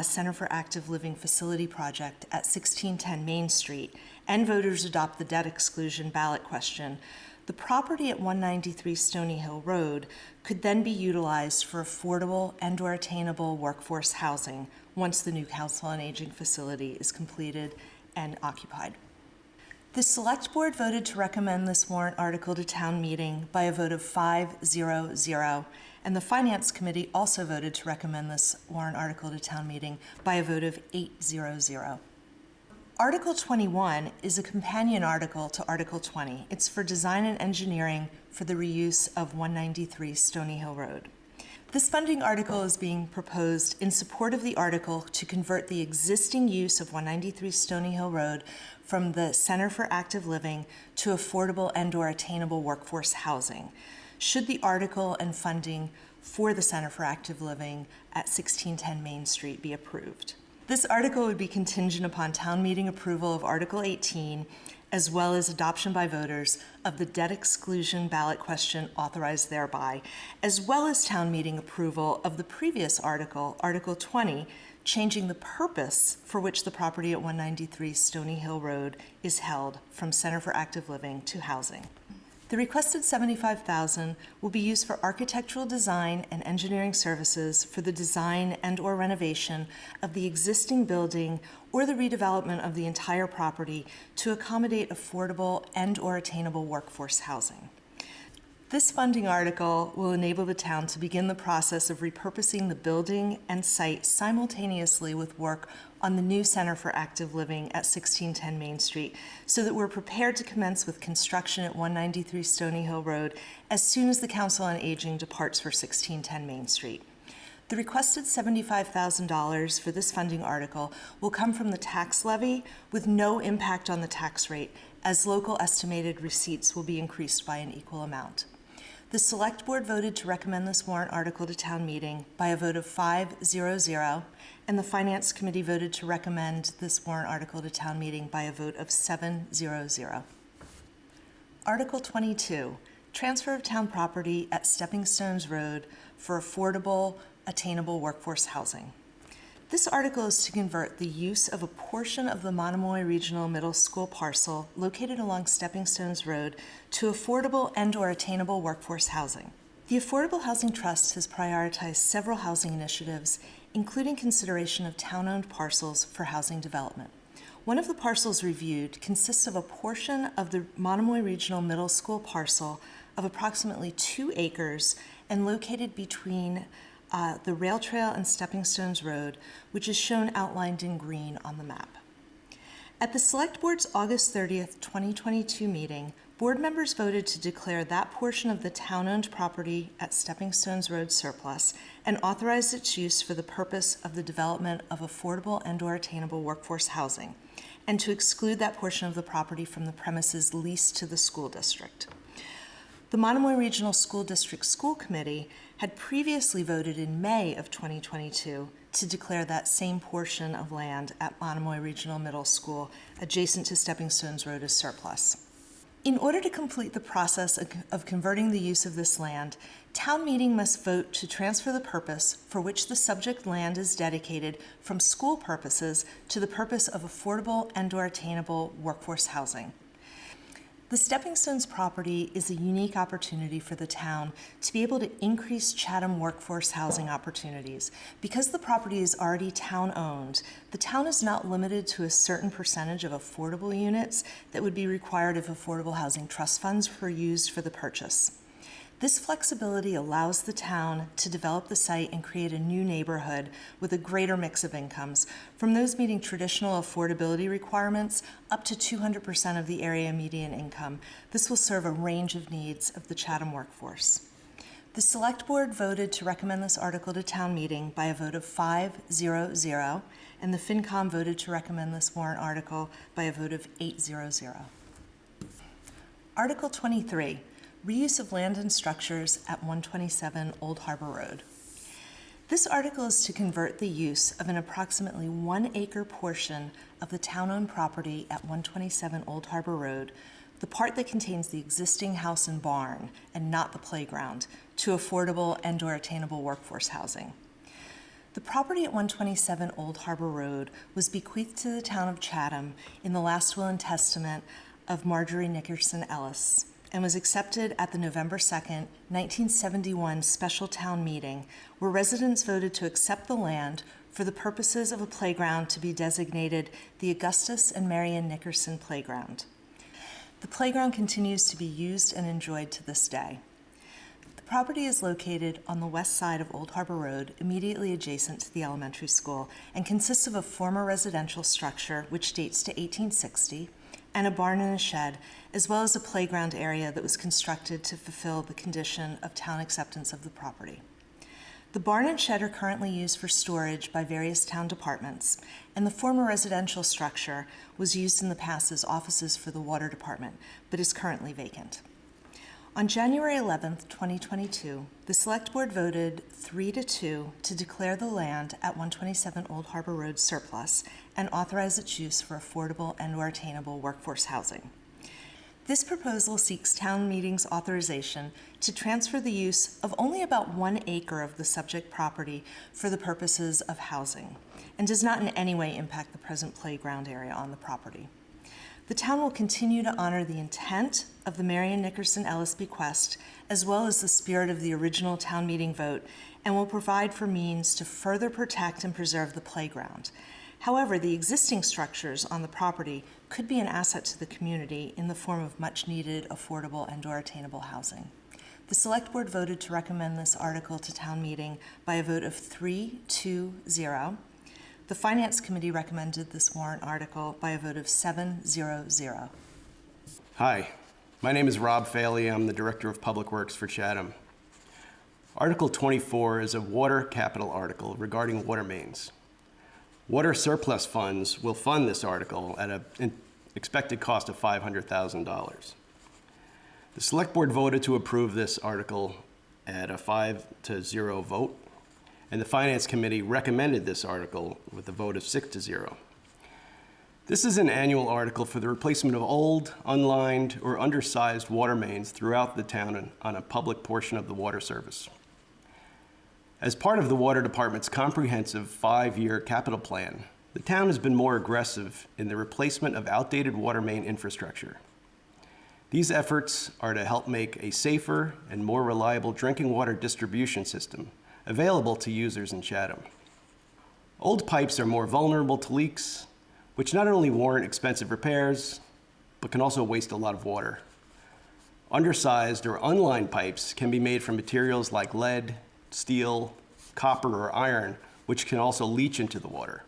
Center for Active Living facility project at 1610 Main Street, and voters adopt the debt exclusion ballot question, the property at 193 Stony Hill Road could then be utilized for affordable and/or attainable workforce housing once the new Council on Aging facility is completed and occupied. The Select Board voted to recommend this warrant article to town meeting by a vote of 5-0-0, and the Finance Committee also voted to recommend this warrant article to town meeting by a vote of 8-0-0. Article 21 is a companion article to Article 20. It's for design and engineering for the reuse of 193 Stony Hill Road. This funding article is being proposed in support of the article to convert the existing use of 193 Stony Hill Road from the Center for Active Living to affordable and/or attainable workforce housing. Should the article and funding for the Center for Active Living at 1610 Main Street be approved. This article would be contingent upon town meeting approval of Article 18, as well as adoption by voters of the debt exclusion ballot question authorized thereby, as well as town meeting approval of the previous article, Article 20, changing the purpose for which the property at 193 Stony Hill Road is held from Center for Active Living to housing. The requested $75,000 will be used for architectural design and engineering services for the design and/or renovation of the existing building or the redevelopment of the entire property to accommodate affordable and/or attainable workforce housing. This funding article will enable the town to begin the process of repurposing the building and site simultaneously with work on the new Center for Active Living at 1610 Main Street, so that we're prepared to commence with construction at 193 Stony Hill Road as soon as the Council on Aging departs for 1610 Main Street. The requested $75,000 for this funding article will come from the tax levy with no impact on the tax rate, as local estimated receipts will be increased by an equal amount. The Select Board voted to recommend this warrant article to town meeting by a vote of 5-0-0, and the Finance Committee voted to recommend this warrant article to town meeting by a vote of 7-0-0. Article 22, transfer of town property at Stepping Stones Road for affordable, attainable workforce housing. This article is to convert the use of a portion of the Monomoy Regional Middle School parcel located along Stepping Stones Road to affordable and/or attainable workforce housing. The Affordable Housing Trust has prioritized several housing initiatives, including consideration of town-owned parcels for housing development. One of the parcels reviewed consists of a portion of the Monomoy Regional Middle School parcel of approximately 2 acres and located between the rail trail and Stepping Stones Road, which is shown outlined in green on the map. At the Select Board's August 30th, 2022 meeting, board members voted to declare that portion of the town-owned property at Stepping Stones Road surplus and authorized its use for the purpose of the development of affordable and/or attainable workforce housing, and to exclude that portion of the property from the premises leased to the school district. The Monomoy Regional School District School Committee had previously voted in May of 2022 to declare that same portion of land at Monomoy Regional Middle School adjacent to Stepping Stones Road as surplus. In order to complete the process of converting the use of this land, town meeting must vote to transfer the purpose for which the subject land is dedicated from school purposes to the purpose of affordable and/or attainable workforce housing. The Stepping Stones property is a unique opportunity for the town to be able to increase Chatham workforce housing opportunities. Because the property is already town-owned, the town is not limited to a certain percentage of affordable units that would be required if affordable housing trust funds were used for the purchase. This flexibility allows the town to develop the site and create a new neighborhood with a greater mix of incomes, from those meeting traditional affordability requirements up to 200% of the area median income. This will serve a range of needs of the Chatham workforce. The Select Board voted to recommend this article to town meeting by a vote of 5-0-0, and the FinCom voted to recommend this warrant article by a vote of 8-0-0. Article 23. Reuse of land and structures at 127 Old Harbor Road. This article is to convert the use of an approximately 1 acre portion of the town-owned property at 127 Old Harbor Road, the part that contains the existing house and barn and not the playground, to affordable and/or attainable workforce housing. The property at 127 Old Harbor Road was bequeathed to the town of Chatham in the last will and testament of Marjorie Nickerson Ellis, and was accepted at the November 2nd, 1971 special town meeting, where residents voted to accept the land for the purposes of a playground to be designated the Augustus and Marion Nickerson Playground. The playground continues to be used and enjoyed to this day. The property is located on the west side of Old Harbor Road, immediately adjacent to the elementary school, and consists of a former residential structure which dates to 1860, and a barn and a shed, as well as a playground area that was constructed to fulfill the condition of town acceptance of the property. The barn and shed are currently used for storage by various town departments, and the former residential structure was used in the past as offices for the water department, but is currently vacant. On January 11th, 2022, the Select Board voted 3-2 to declare the land at 127 Old Harbor Road surplus and authorize its use for affordable and/or attainable workforce housing. This proposal seeks town meeting's authorization to transfer the use of only about 1 acre of the subject property for the purposes of housing, and does not in any way impact the present playground area on the property. The town will continue to honor the intent of the Marion Nickerson Ellis bequest, as well as the spirit of the original town meeting vote, and will provide for means to further protect and preserve the playground. However, the existing structures on the property could be an asset to the community in the form of much-needed affordable and/or attainable housing. The Select Board voted to recommend this article to town meeting by a vote of 3-0. The Finance Committee recommended this warrant article by a vote of 7-0-0. Hi, my name is Rob Faley. I'm the Director of Public Works for Chatham. Article 24 is a water capital article regarding water mains. Water surplus funds will fund this article at an expected cost of $500,000. The Select Board voted to approve this article at a 5-0 vote, and the Finance Committee recommended this article with a vote of 6-0. This is an annual article for the replacement of old, unlined, or undersized water mains throughout the town on a public portion of the water service. As part of the Water Department's comprehensive 5-year capital plan, the town has been more aggressive in the replacement of outdated water main infrastructure. These efforts are to help make a safer and more reliable drinking water distribution system available to users in Chatham. Old pipes are more vulnerable to leaks, which not only warrant expensive repairs, but can also waste a lot of water. Undersized or unlined pipes can be made from materials like lead, steel, copper, or iron, which can also leach into the water.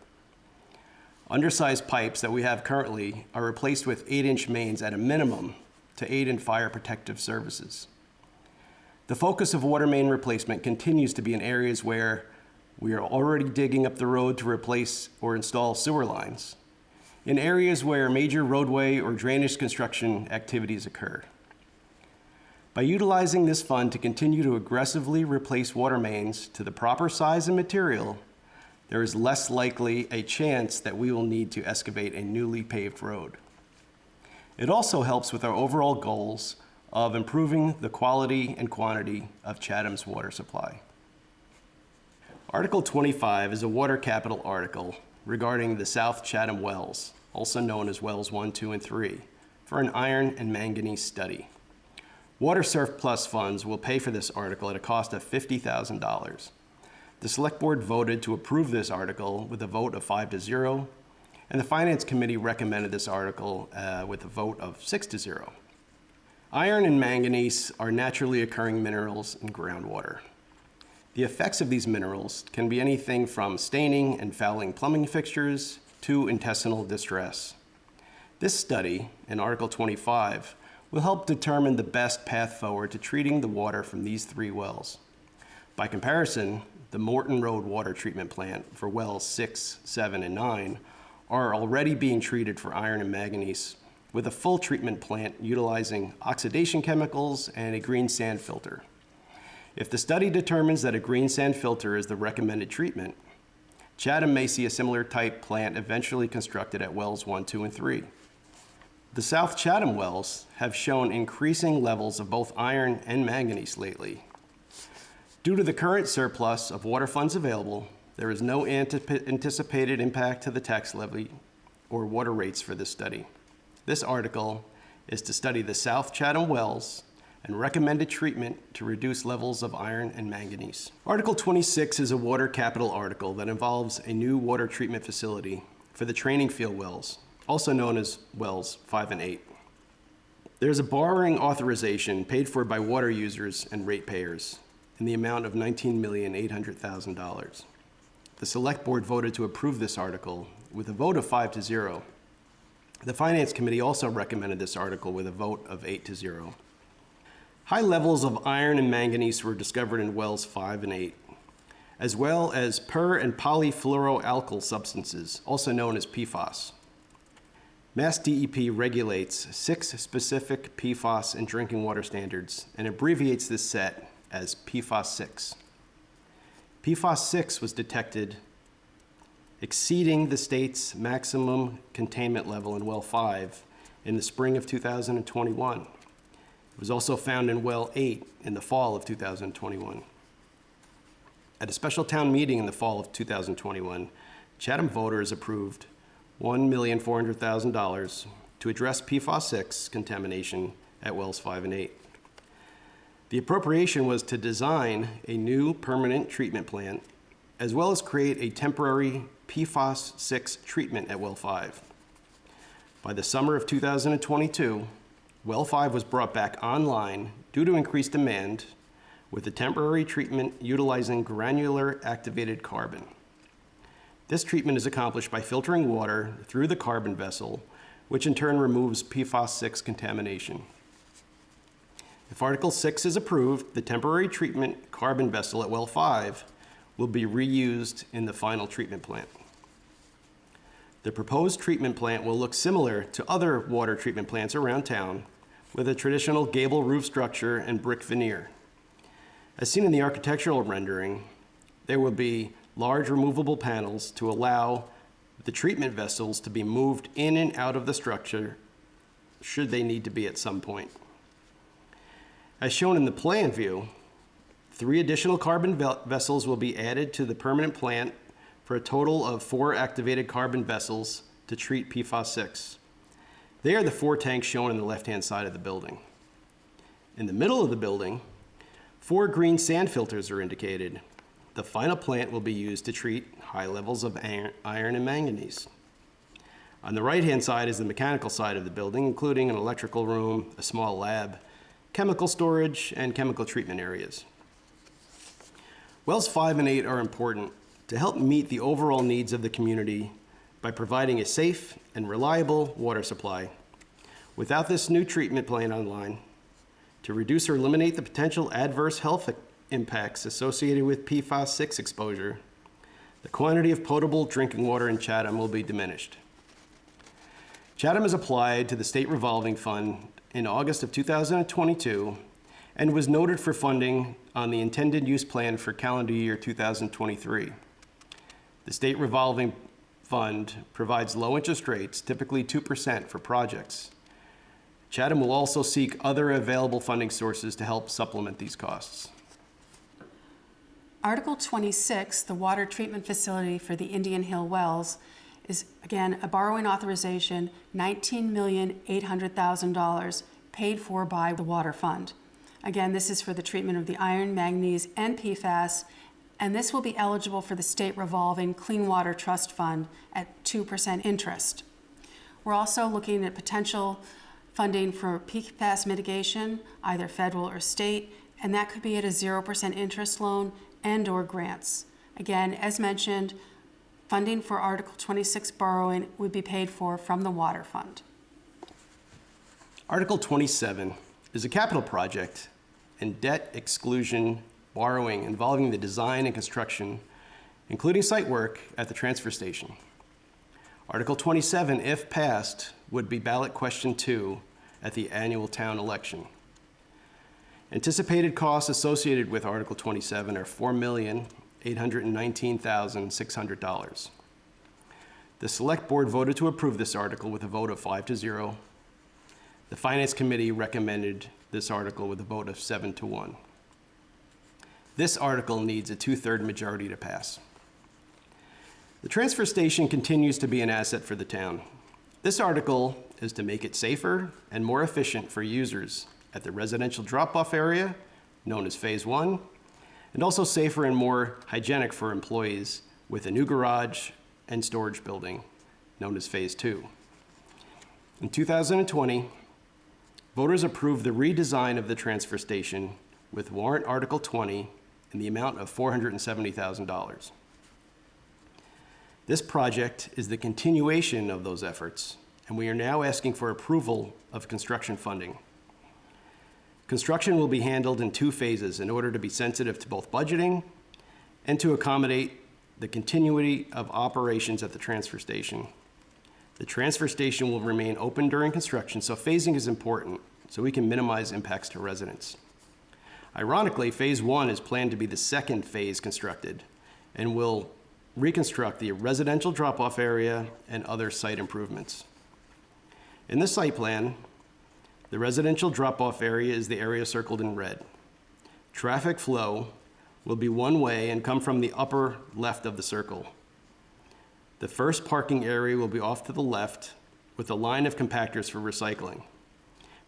Undersized pipes that we have currently are replaced with 8-inch mains at a minimum to aid in fire protective services. The focus of water main replacement continues to be in areas where we are already digging up the road to replace or install sewer lines, in areas where major roadway or drainage construction activities occur. By utilizing this fund to continue to aggressively replace water mains to the proper size and material, there is less likely a chance that we will need to excavate a newly paved road. It also helps with our overall goals of improving the quality and quantity of Chatham's water supply. Article 25 is a water capital article regarding the South Chatham wells, also known as wells 1, 2, and 3, for an iron and manganese study. Water surplus funds will pay for this article at a cost of $50,000. The Select Board voted to approve this article with a vote of 5-0, and the Finance Committee recommended this article with a vote of 6-0. Iron and manganese are naturally occurring minerals in groundwater. The effects of these minerals can be anything from staining and fouling plumbing fixtures to intestinal distress. This study, in Article 25, will help determine the best path forward to treating the water from these 3 wells. By comparison, the Morton Road Water Treatment Plant for wells 6, 7, and 9 are already being treated for iron and manganese with a full treatment plant utilizing oxidation chemicals and a green sand filter. If the study determines that a green sand filter is the recommended treatment, Chatham may see a similar type plant eventually constructed at wells 1, 2, and 3. The South Chatham wells have shown increasing levels of both iron and manganese lately. Due to the current surplus of water funds available, there is no anticipated impact to the tax levy or water rates for this study. This article is to study the South Chatham wells and recommended treatment to reduce levels of iron and manganese. Article 26 is a water capital article that involves a new water treatment facility for the training field wells, also known as wells 5 and 8. There's a borrowing authorization paid for by water users and ratepayers in the amount of $19,800,000. The Select Board voted to approve this article with a vote of 5-0. The Finance Committee also recommended this article with a vote of 8-0. High levels of iron and manganese were discovered in wells 5 and 8, as well as per- and polyfluoroalkyl substances, also known as PFAS. Mass DEP regulates 6 specific PFAS and drinking water standards and abbreviates this set as PFAS 6. PFAS 6 was detected exceeding the state's maximum containment level in well 5 in the spring of 2021. It was also found in well 8 in the fall of 2021. At a special town meeting in the fall of 2021, Chatham voters approved $1,400,000 to address PFAS 6 contamination at wells 5 and 8. The appropriation was to design a new permanent treatment plant, as well as create a temporary PFAS 6 treatment at well 5. By the summer of 2022, well 5 was brought back online due to increased demand with a temporary treatment utilizing granular activated carbon. This treatment is accomplished by filtering water through the carbon vessel, which in turn removes PFAS 6 contamination. If Article 6 is approved, the temporary treatment carbon vessel at well 5 will be reused in the final treatment plant. The proposed treatment plant will look similar to other water treatment plants around town with a traditional gable roof structure and brick veneer. As seen in the architectural rendering, there will be large removable panels to allow the treatment vessels to be moved in and out of the structure should they need to be at some point. As shown in the plan view, 3 additional carbon vessels will be added to the permanent plant for a total of 4 activated carbon vessels to treat PFAS 6. They are the 4 tanks shown on the left-hand side of the building. In the middle of the building, 4 green sand filters are indicated. The final plant will be used to treat high levels of iron and manganese. On the right-hand side is the mechanical side of the building, including an electrical room, a small lab, chemical storage, and chemical treatment areas. Wells 5 and 8 are important to help meet the overall needs of the community by providing a safe and reliable water supply. Without this new treatment plant online, to reduce or eliminate the potential adverse health impacts associated with PFAS-6 exposure, the quantity of potable drinking water in Chatham will be diminished. Chatham has applied to the State Revolving Fund in August of 2022 and was noted for funding on the intended use plan for calendar year 2023. The State Revolving Fund provides low interest rates, typically 2% for projects. Chatham will also seek other available funding sources to help supplement these costs. Article 26, the water treatment facility for the Indian Hill Wells, is again a borrowing authorization, $19,800,000 paid for by the Water Fund. Again, this is for the treatment of the iron, manganese, and PFAS, and this will be eligible for the State Revolving Clean Water Trust Fund at 2% interest. We're also looking at potential funding for PFAS mitigation, either federal or state, and that could be at a 0% interest loan and/or grants. Again, as mentioned, funding for Article 26 borrowing would be paid for from the Water Fund. Article 27 is a capital project and debt exclusion borrowing involving the design and construction, including site work at the transfer station. Article 27, if passed, would be ballot question 2 at the annual town election. Anticipated costs associated with Article 27 are $4,819,600. The Select Board voted to approve this article with a vote of 5-0. The Finance Committee recommended this article with a vote of 7-1. This article needs a 2/3 majority to pass. The transfer station continues to be an asset for the town. This article is to make it safer and more efficient for users at the residential drop-off area, known as Phase 1, and also safer and more hygienic for employees with a new garage and storage building, known as Phase 2. In 2020, voters approved the redesign of the transfer station with warrant Article 20 in the amount of $470,000. This project is the continuation of those efforts, and we are now asking for approval of construction funding. Construction will be handled in 2 phases in order to be sensitive to both budgeting and to accommodate the continuity of operations at the transfer station. The transfer station will remain open during construction, so phasing is important so we can minimize impacts to residents. Ironically, Phase 1 is planned to be the second phase constructed and will reconstruct the residential drop-off area and other site improvements. In the site plan, the residential drop-off area is the area circled in red. Traffic flow will be one way and come from the upper left of the circle. The first parking area will be off to the left with a line of compactors for recycling.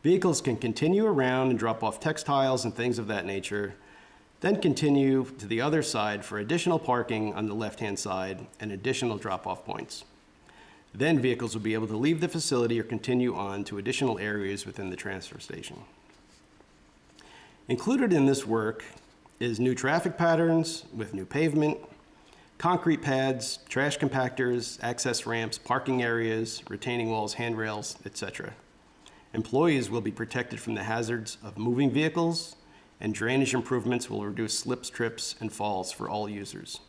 Vehicles can continue around and drop off textiles and things of that nature, then continue to the other side for additional parking on the left-hand side and additional drop-off points. Then vehicles will be able to leave the facility or continue on to additional areas within the transfer station. Included in this work is new traffic patterns with new pavement, concrete pads, trash compactors, access ramps, parking areas, retaining walls, handrails, etc. Employees will be protected from the hazards of moving vehicles, and drainage improvements will reduce slips, trips, and falls for all users.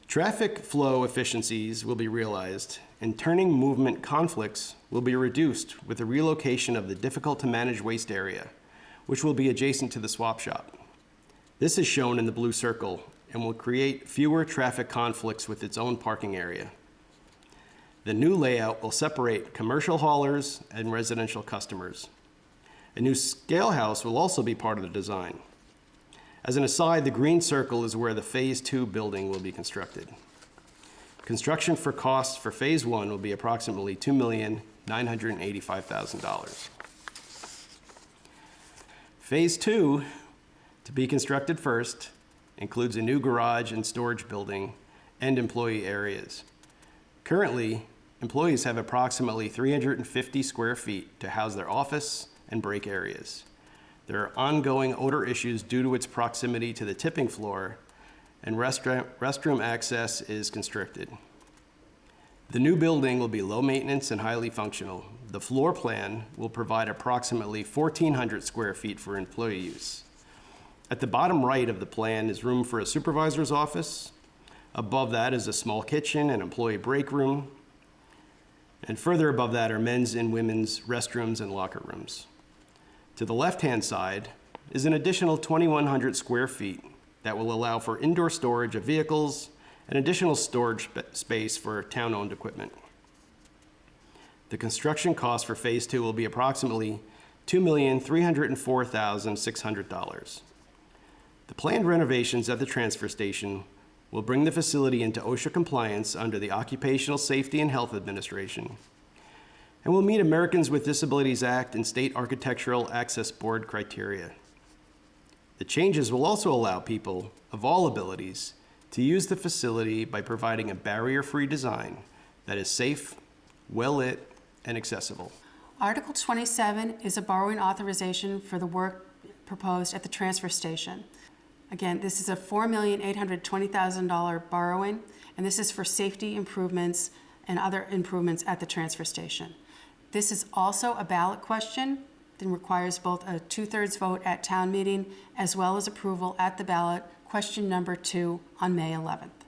Traffic flow efficiencies will be realized, and turning movement conflicts will be reduced with the relocation of the difficult-to-manage waste area, which will be adjacent to the swap shop. This is shown in the blue circle and will create fewer traffic conflicts with its own parking area. The new layout will separate commercial haulers and residential customers. A new scale house will also be part of the design. As an aside, the green circle is where the Phase 2 building will be constructed. Construction for costs for Phase 1 will be approximately $2,985,000. Phase 2, to be constructed first, includes a new garage and storage building and employee areas. Currently, employees have approximately 350 square feet to house their office and break areas. There are ongoing odor issues due to its proximity to the tipping floor, and restroom access is constricted. The new building will be low maintenance and highly functional. The floor plan will provide approximately 1,400 square feet for employee use. At the bottom right of the plan is room for a supervisor's office. Above that is a small kitchen and employee break room. And further above that are men's and women's restrooms and locker rooms. To the left-hand side is an additional 2,100 square feet that will allow for indoor storage of vehicles and additional storage space for town-owned equipment. The construction cost for Phase 2 will be approximately $2,304,600. The planned renovations at the transfer station will bring the facility into OSHA compliance under the Occupational Safety and Health Administration and will meet Americans with Disabilities Act and State Architectural Access Board criteria. The changes will also allow people of all abilities to use the facility by providing a barrier-free design that is safe, well-lit, and accessible. Article 27 is a borrowing authorization for the work proposed at the transfer station. Again, this is a $4,820,000 borrowing, and this is for safety improvements and other improvements at the transfer station. This is also a ballot question that requires both a 2/3 vote at town meeting as well as approval at the ballot, question number 2 on May 11th.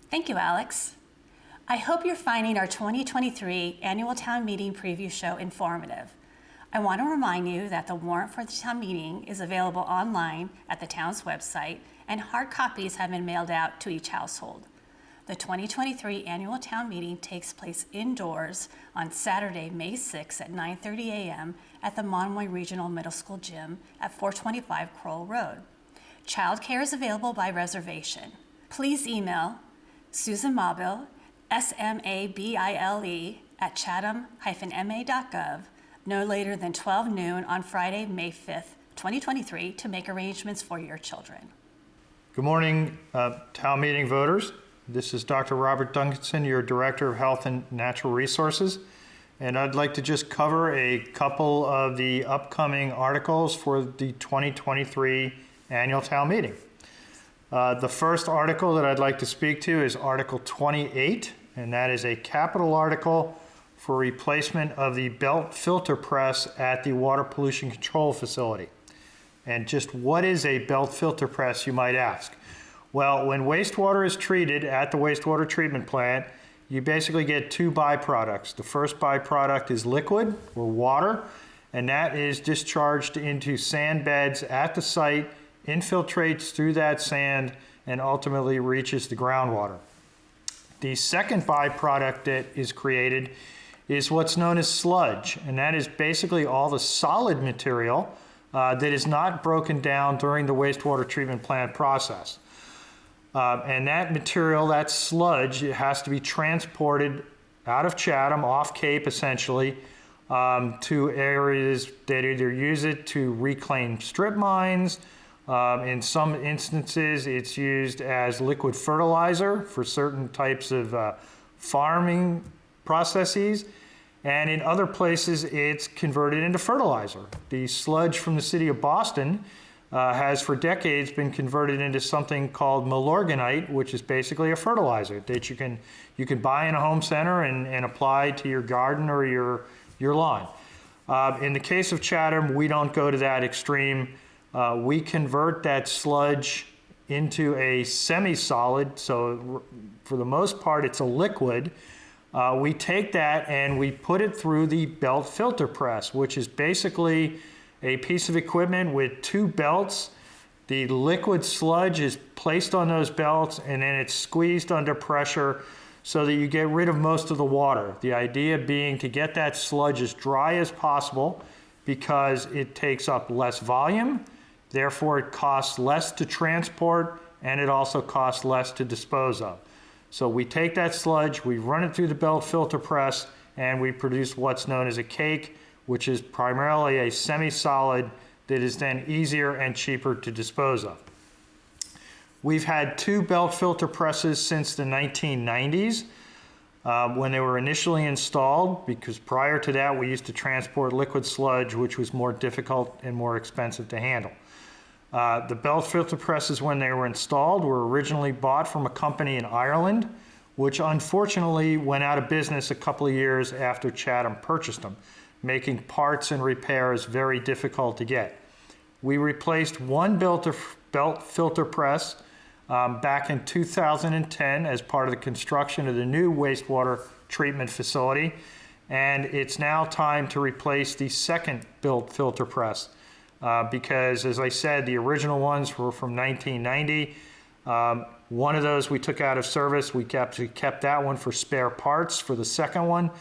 Thank you, Alex. I hope you're finding our 2023 annual town meeting preview show informative. I want to remind you that the warrant for the town meeting is available online at the town's website, and hard copies have been mailed out to each household. The 2023 annual town meeting takes place indoors on Saturday, May 6 at 9:30 a.m. at the Monomoy Regional Middle School Gym at 425 Crowell Road. Childcare is available by reservation. Please email Susan Mobile, SMABILE at chatham-ma.gov no later than 12 noon on Friday, May 5th, 2023 to make arrangements for your children. Good morning, town meeting voters. This is Dr. Robert Duncanson, your Director of Health and Natural Resources, and I'd like to just cover a couple of the upcoming articles for the 2023 annual town meeting. The first article that I'd like to speak to is Article 28, and that is a capital article for replacement of the belt filter press at the water pollution control facility. And just what is a belt filter press, you might ask? Well, when wastewater is treated at the wastewater treatment plant, you basically get two byproducts. The first byproduct is liquid, or water, and that is discharged into sand beds at the site, infiltrates through that sand, and ultimately reaches the groundwater. The second byproduct that is created is what's known as sludge, and that is basically all the solid material that is not broken down during the wastewater treatment plant process. And that material, that sludge, it has to be transported out of Chatham, off Cape essentially, to areas that either use it to reclaim strip mines. In some instances, it's used as liquid fertilizer for certain types of farming processes. And in other places, it's converted into fertilizer. The sludge from the city of Boston has for decades been converted into something called Milorganite, which is basically a fertilizer that you can buy in a home center and apply to your garden or your lawn. In the case of Chatham, we don't go to that extreme. We convert that sludge into a semi-solid, so for the most part it's a liquid. We take that and we put it through the belt filter press, which is basically a piece of equipment with two belts. The liquid sludge is placed on those belts and then it's squeezed under pressure so that you get rid of most of the water. The idea being to get that sludge as dry as possible because it takes up less volume, therefore it costs less to transport and it also costs less to dispose of. So we take that sludge, we run it through the belt filter press, and we produce what's known as a cake, which is primarily a semi-solid that is then easier and cheaper to dispose of. We've had two belt filter presses since the 1990s when they were initially installed, because prior to that we used to transport liquid sludge, which was more difficult and more expensive to handle. The belt filter presses, when they were installed, were originally bought from a company in Ireland, which unfortunately went out of business a couple of years after Chatham purchased them, making parts and repairs very difficult to get. We replaced one belt filter press back in 2010 as part of the construction of the new wastewater treatment facility, and it's now time to replace the second built filter press because, as I said, the original ones were from 1990. One of those we took out of service. We kept that one for spare parts for the second one,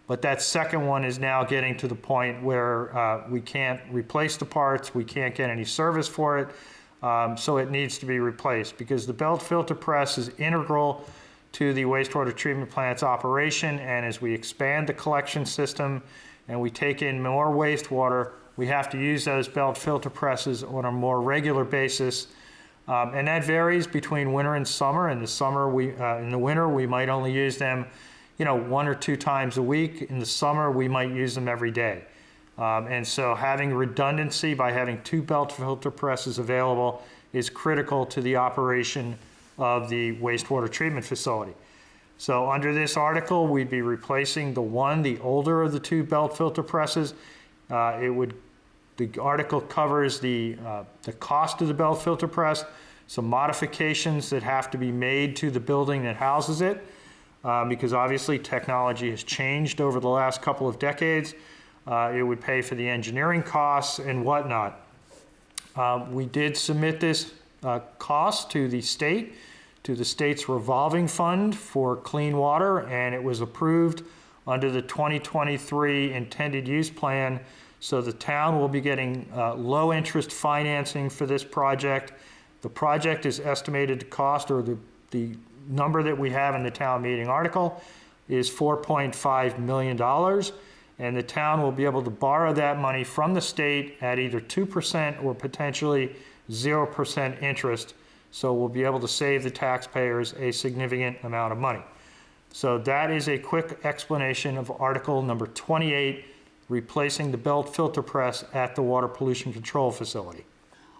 but that second one is now getting to the point where we can't replace the parts, we can't get any service for it, so it needs to be replaced because the belt filter press is integral to the wastewater treatment plant's operation, and as we expand the collection system and we take in more wastewater, we have to use those belt filter presses on a more regular basis. And that varies between winter and summer. In the winter, we might only use them, 1 or 2 times a week. In the summer, we might use them every day. And so having redundancy by having 2 belt filter presses available is critical to the operation of the wastewater treatment facility. So under this article, we'd be replacing the older of the 2 belt filter presses. The article covers the cost of the belt filter press, some modifications that have to be made to the building that houses it, because obviously technology has changed over the last couple of decades. It would pay for the engineering costs and whatnot. We did submit this cost to the state's revolving fund for clean water, and it was approved under the 2023 intended use plan. So the town will be getting low interest financing for this project. The project is estimated to cost, or the number that we have in the town meeting article is $4.5 million. And the town will be able to borrow that money from the state at either 2% or potentially 0% interest. So we'll be able to save the taxpayers a significant amount of money. So that is a quick explanation of Article number 28, replacing the belt filter press at the water pollution control facility.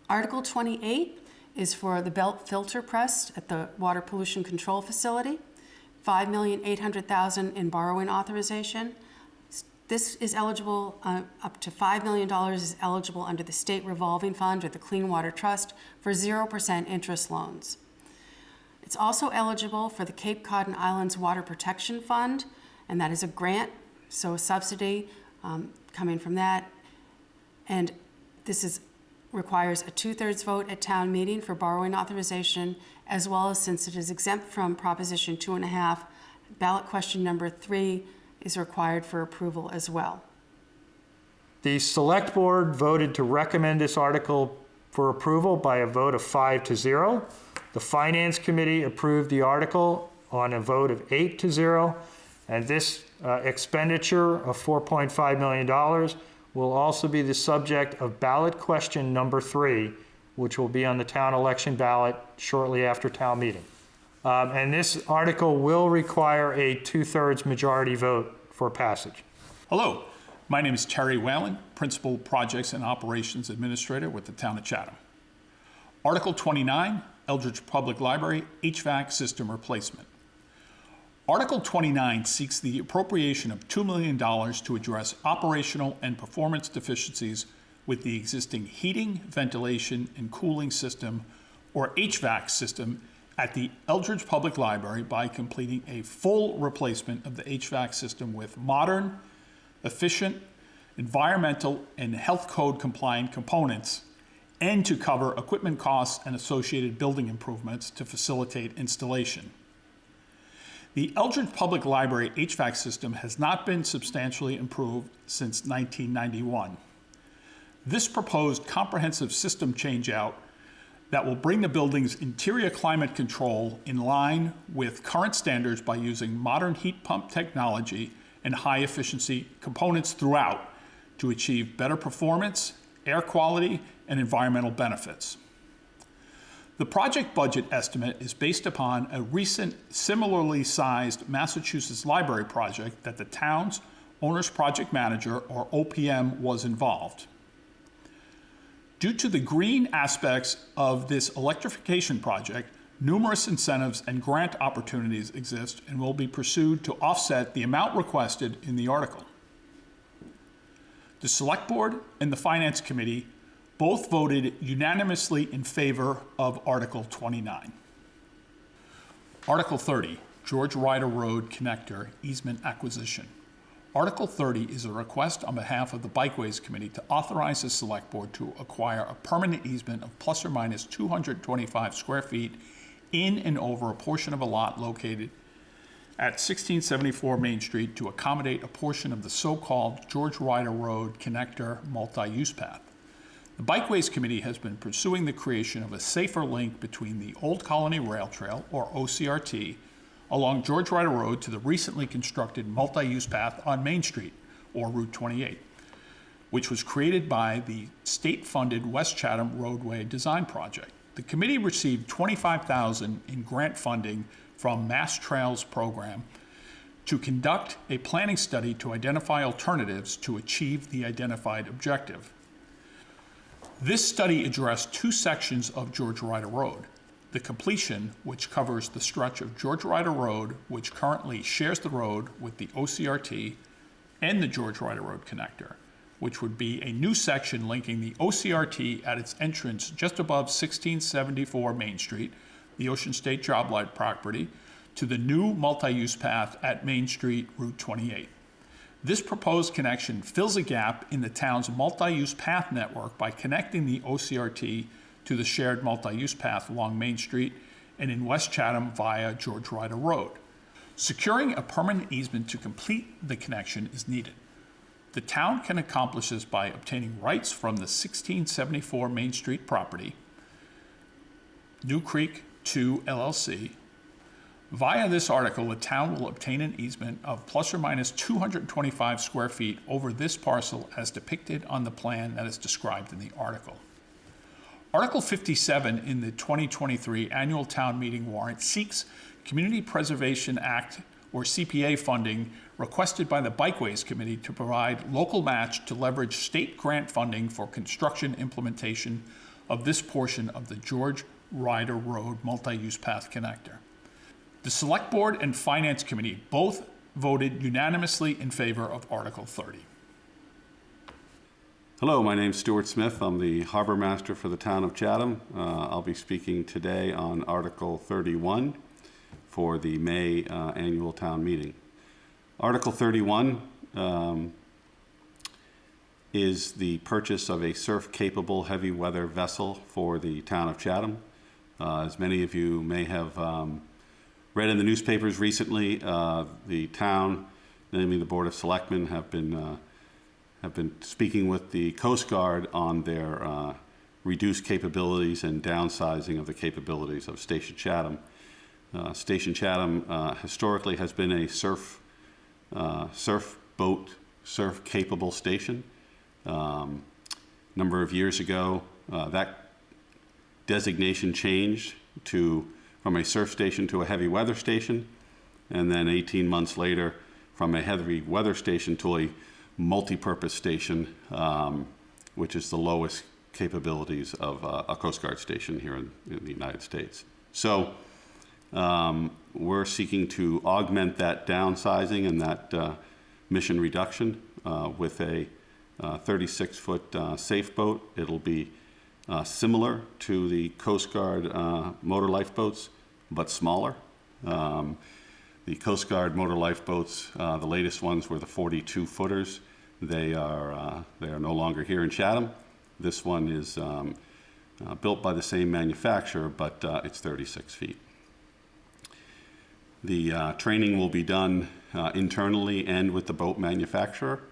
Article 28 is for the belt filter press at the water pollution control facility, $5,800,000 in borrowing authorization. This is eligible, up to $5 million is eligible under the state revolving fund or the Clean Water Trust for 0% interest loans. It's also eligible for the Cape Cod and Islands Water Protection Fund, and that is a grant, so a subsidy coming from that. And this requires a 2/3 vote at town meeting for borrowing authorization, as well as, since it is exempt from Proposition 2.5, ballot question number 3 is required for approval as well. The Select Board voted to recommend this article for approval by a vote of 5-0. The Finance Committee approved the article on a vote of 8-0, and this expenditure of $4.5 million will also be the subject of ballot question number 3, which will be on the town election ballot shortly after town meeting. And this article will require a 2/3 majority vote for passage. Hello, my name is Terry Whalen, Principal Projects and Operations Administrator with the Town of Chatham. Article 29, Eldridge Public Library HVAC System Replacement. Article 29 seeks the appropriation of $2 million to address operational and performance deficiencies with the existing heating, ventilation, and cooling system, or HVAC system, at the Eldridge Public Library by completing a full replacement of the HVAC system with modern, efficient, environmental, and health code compliant components, and to cover equipment costs and associated building improvements to facilitate installation. The Eldridge Public Library HVAC system has not been substantially improved since 1991. This proposed comprehensive system changeout that will bring the building's interior climate control in line with current standards by using modern heat pump technology and high efficiency components throughout to achieve better performance, air quality, and environmental benefits. The project budget estimate is based upon a recent similarly sized Massachusetts library project that the town's owner's project manager, or OPM, was involved. Due to the green aspects of this electrification project, Numerous incentives and grant opportunities exist and will be pursued to offset the amount requested in the article. The Select Board and the Finance Committee both voted unanimously in favor of Article 29. Article 30, George Ryder Road Connector Easement Acquisition. Article 30 is a request on behalf of the Bikeways Committee to authorize the Select Board to acquire a permanent easement of plus or minus 225 square feet in and over a portion of a lot located at 1674 Main Street to accommodate a portion of the so-called George Ryder Road Connector multi-use path. The Bikeways Committee has been pursuing the creation of a safer link between the Old Colony Rail Trail, or OCRT, along George Ryder Road to the recently constructed multi-use path on Main Street, or Route 28, which was created by the state-funded West Chatham Roadway Design Project. The committee received $25,000 in grant funding from Mass Trails Program to conduct a planning study to identify alternatives to achieve the identified objective. This study addressed two sections of George Ryder Road. The completion, which covers the stretch of George Ryder Road, which currently shares the road with the OCRT and the George Ryder Road Connector, which would be a new section linking the OCRT at its entrance just above 1674 Main Street, the Ocean State Job Lot property, to the new multi-use path at Main Street, Route 28. This proposed connection fills a gap in the town's multi-use path network by connecting the OCRT to the shared multi-use path along Main Street and in West Chatham via George Ryder Road. Securing a permanent easement to complete the connection is needed. The town can accomplish this by obtaining rights from the 1674 Main Street property, New Creek 2 LLC. Via this article, the town will obtain an easement of plus or minus 225 square feet over this parcel as depicted on the plan that is described in the article. Article 57 in the 2023 annual town meeting warrant seeks Community Preservation Act or CPA funding requested by the Bikeways Committee to provide local match to leverage state grant funding for construction implementation of this portion of the George Ryder Road multi-use path connector. The Select Board and Finance Committee both voted unanimously in favor of Article 30. Hello, my name's Stuart Smith. I'm the Harbor Master for the town of Chatham. I'll be speaking today on Article 31 for the May annual town meeting. Article 31 is the purchase of a surf-capable heavy weather vessel for the town of Chatham. As many of you may have read in the newspapers recently, the town, namely the Board of Selectmen, have been speaking with the Coast Guard on their reduced capabilities and downsizing of the capabilities of Station Chatham. Station Chatham historically has been a surf capable station. Number of years ago, that designation changed from a surf station to a heavy weather station, and then 18 months later, from a heavy weather station to a multi-purpose station, which is the lowest capabilities of a Coast Guard station here in the United States. So we're seeking to augment that downsizing and that mission reduction with a 36-foot safe boat. It'll be similar to the Coast Guard motor lifeboats, but smaller. The Coast Guard motor lifeboats, the latest ones were the 42-footers. They are no longer here in Chatham. This one is built by the same manufacturer, but it's 36 feet. The training will be done internally and with the boat manufacturer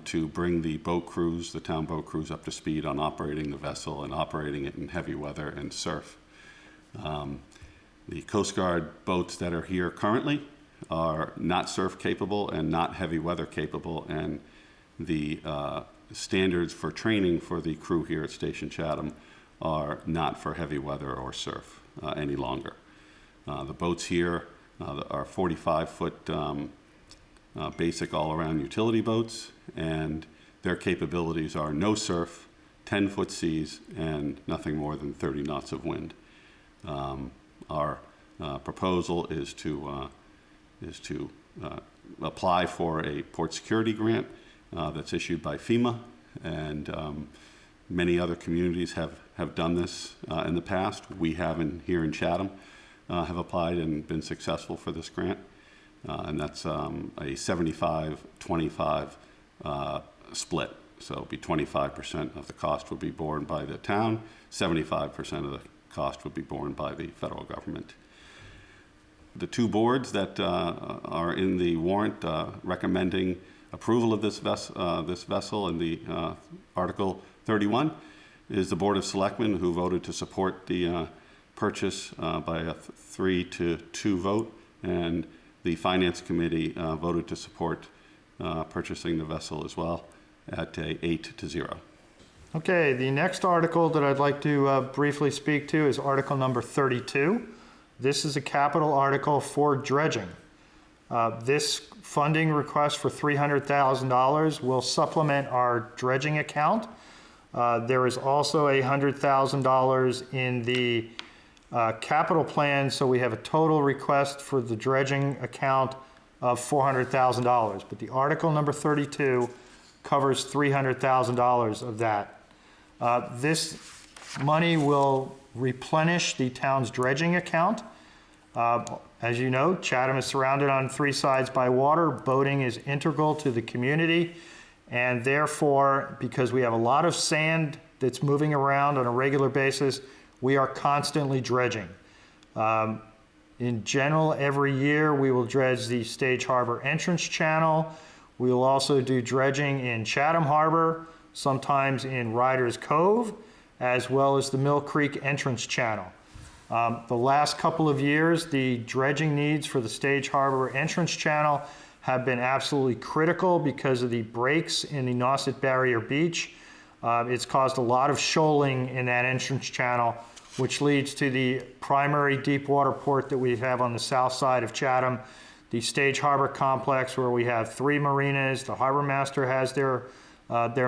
to bring the boat crews, the town boat crews, up to speed on operating the vessel and operating it in heavy weather and surf. The Coast Guard boats that are here currently are not surf capable and not heavy weather capable, and the standards for training for the crew here at Station Chatham are not for heavy weather or surf any longer. The boats here are 45-foot basic all-around utility boats, and their capabilities are no surf, 10-foot seas, and nothing more than 30 knots of wind. Our proposal is to apply for a port security grant that's issued by FEMA, and many other communities have done this in the past. We haven't here in Chatham have applied and been successful for this grant, and that's a 75-25 split. So it'll be 25% of the cost would be borne by the town, 75% of the cost would be borne by the federal government. The two boards that are in the warrant recommending approval of this vessel in the Article 31 is the Board of Selectmen, who voted to support the purchase by a 3-2 vote, and the Finance Committee voted to support purchasing the vessel as well at a 8-0. Okay, the next article that I'd like to briefly speak to is Article number 32. This is a capital article for dredging. This funding request for $300,000 will supplement our dredging account. There is also $100,000 in the capital plan, so we have a total request for the dredging account of $400,000. But the article number 32 covers $300,000 of that. This money will replenish the town's dredging account. As you know, Chatham is surrounded on three sides by water. Boating is integral to the community, and therefore, because we have a lot of sand that's moving around on a regular basis, we are constantly dredging. In general, every year we will dredge the Stage Harbor entrance channel. We will also do dredging in Chatham Harbor, sometimes in Riders Cove, as well as the Mill Creek entrance channel. The last couple of years, the dredging needs for the Stage Harbor entrance channel have been absolutely critical because of the breaks in the Nauset Barrier Beach. It's caused a lot of shoaling in that entrance channel, which leads to the primary deep water port that we have on the south side of Chatham, the Stage Harbor complex, where we have 3 marinas. The harbor master has their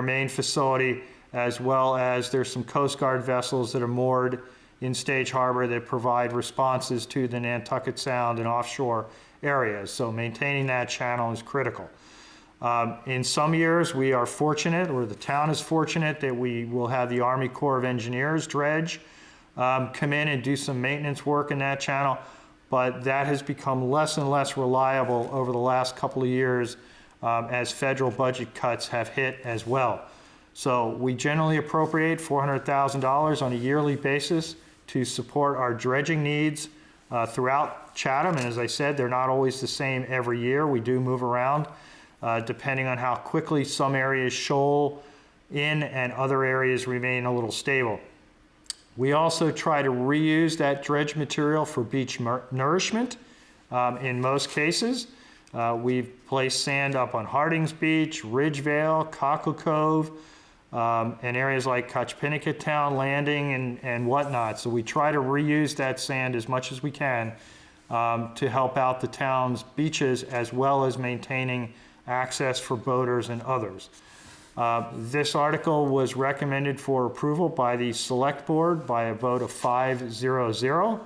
main facility, as well as there's some Coast Guard vessels that are moored in Stage Harbor that provide responses to the Nantucket Sound and offshore areas. So maintaining that channel is critical. In some years, we are fortunate, or the town is fortunate, that we will have the Army Corps of Engineers dredge come in and do some maintenance work in that channel, but that has become less and less reliable over the last couple of years as federal budget cuts have hit as well. So we generally appropriate $400,000 on a yearly basis to support our dredging needs throughout Chatham. And as I said, they're not always the same every year. We do move around depending on how quickly some areas shoal in and other areas remain a little stable. We also try to reuse that dredge material for beach nourishment in most cases. We've placed sand up on Hardings Beach, Ridgevale, Cockle Cove, and areas like Kochpinnicket Town Landing and whatnot. So we try to reuse that sand as much as we can to help out the town's beaches, as well as maintaining access for boaters and others. This article was recommended for approval by the Select Board by a vote of 5-0-0,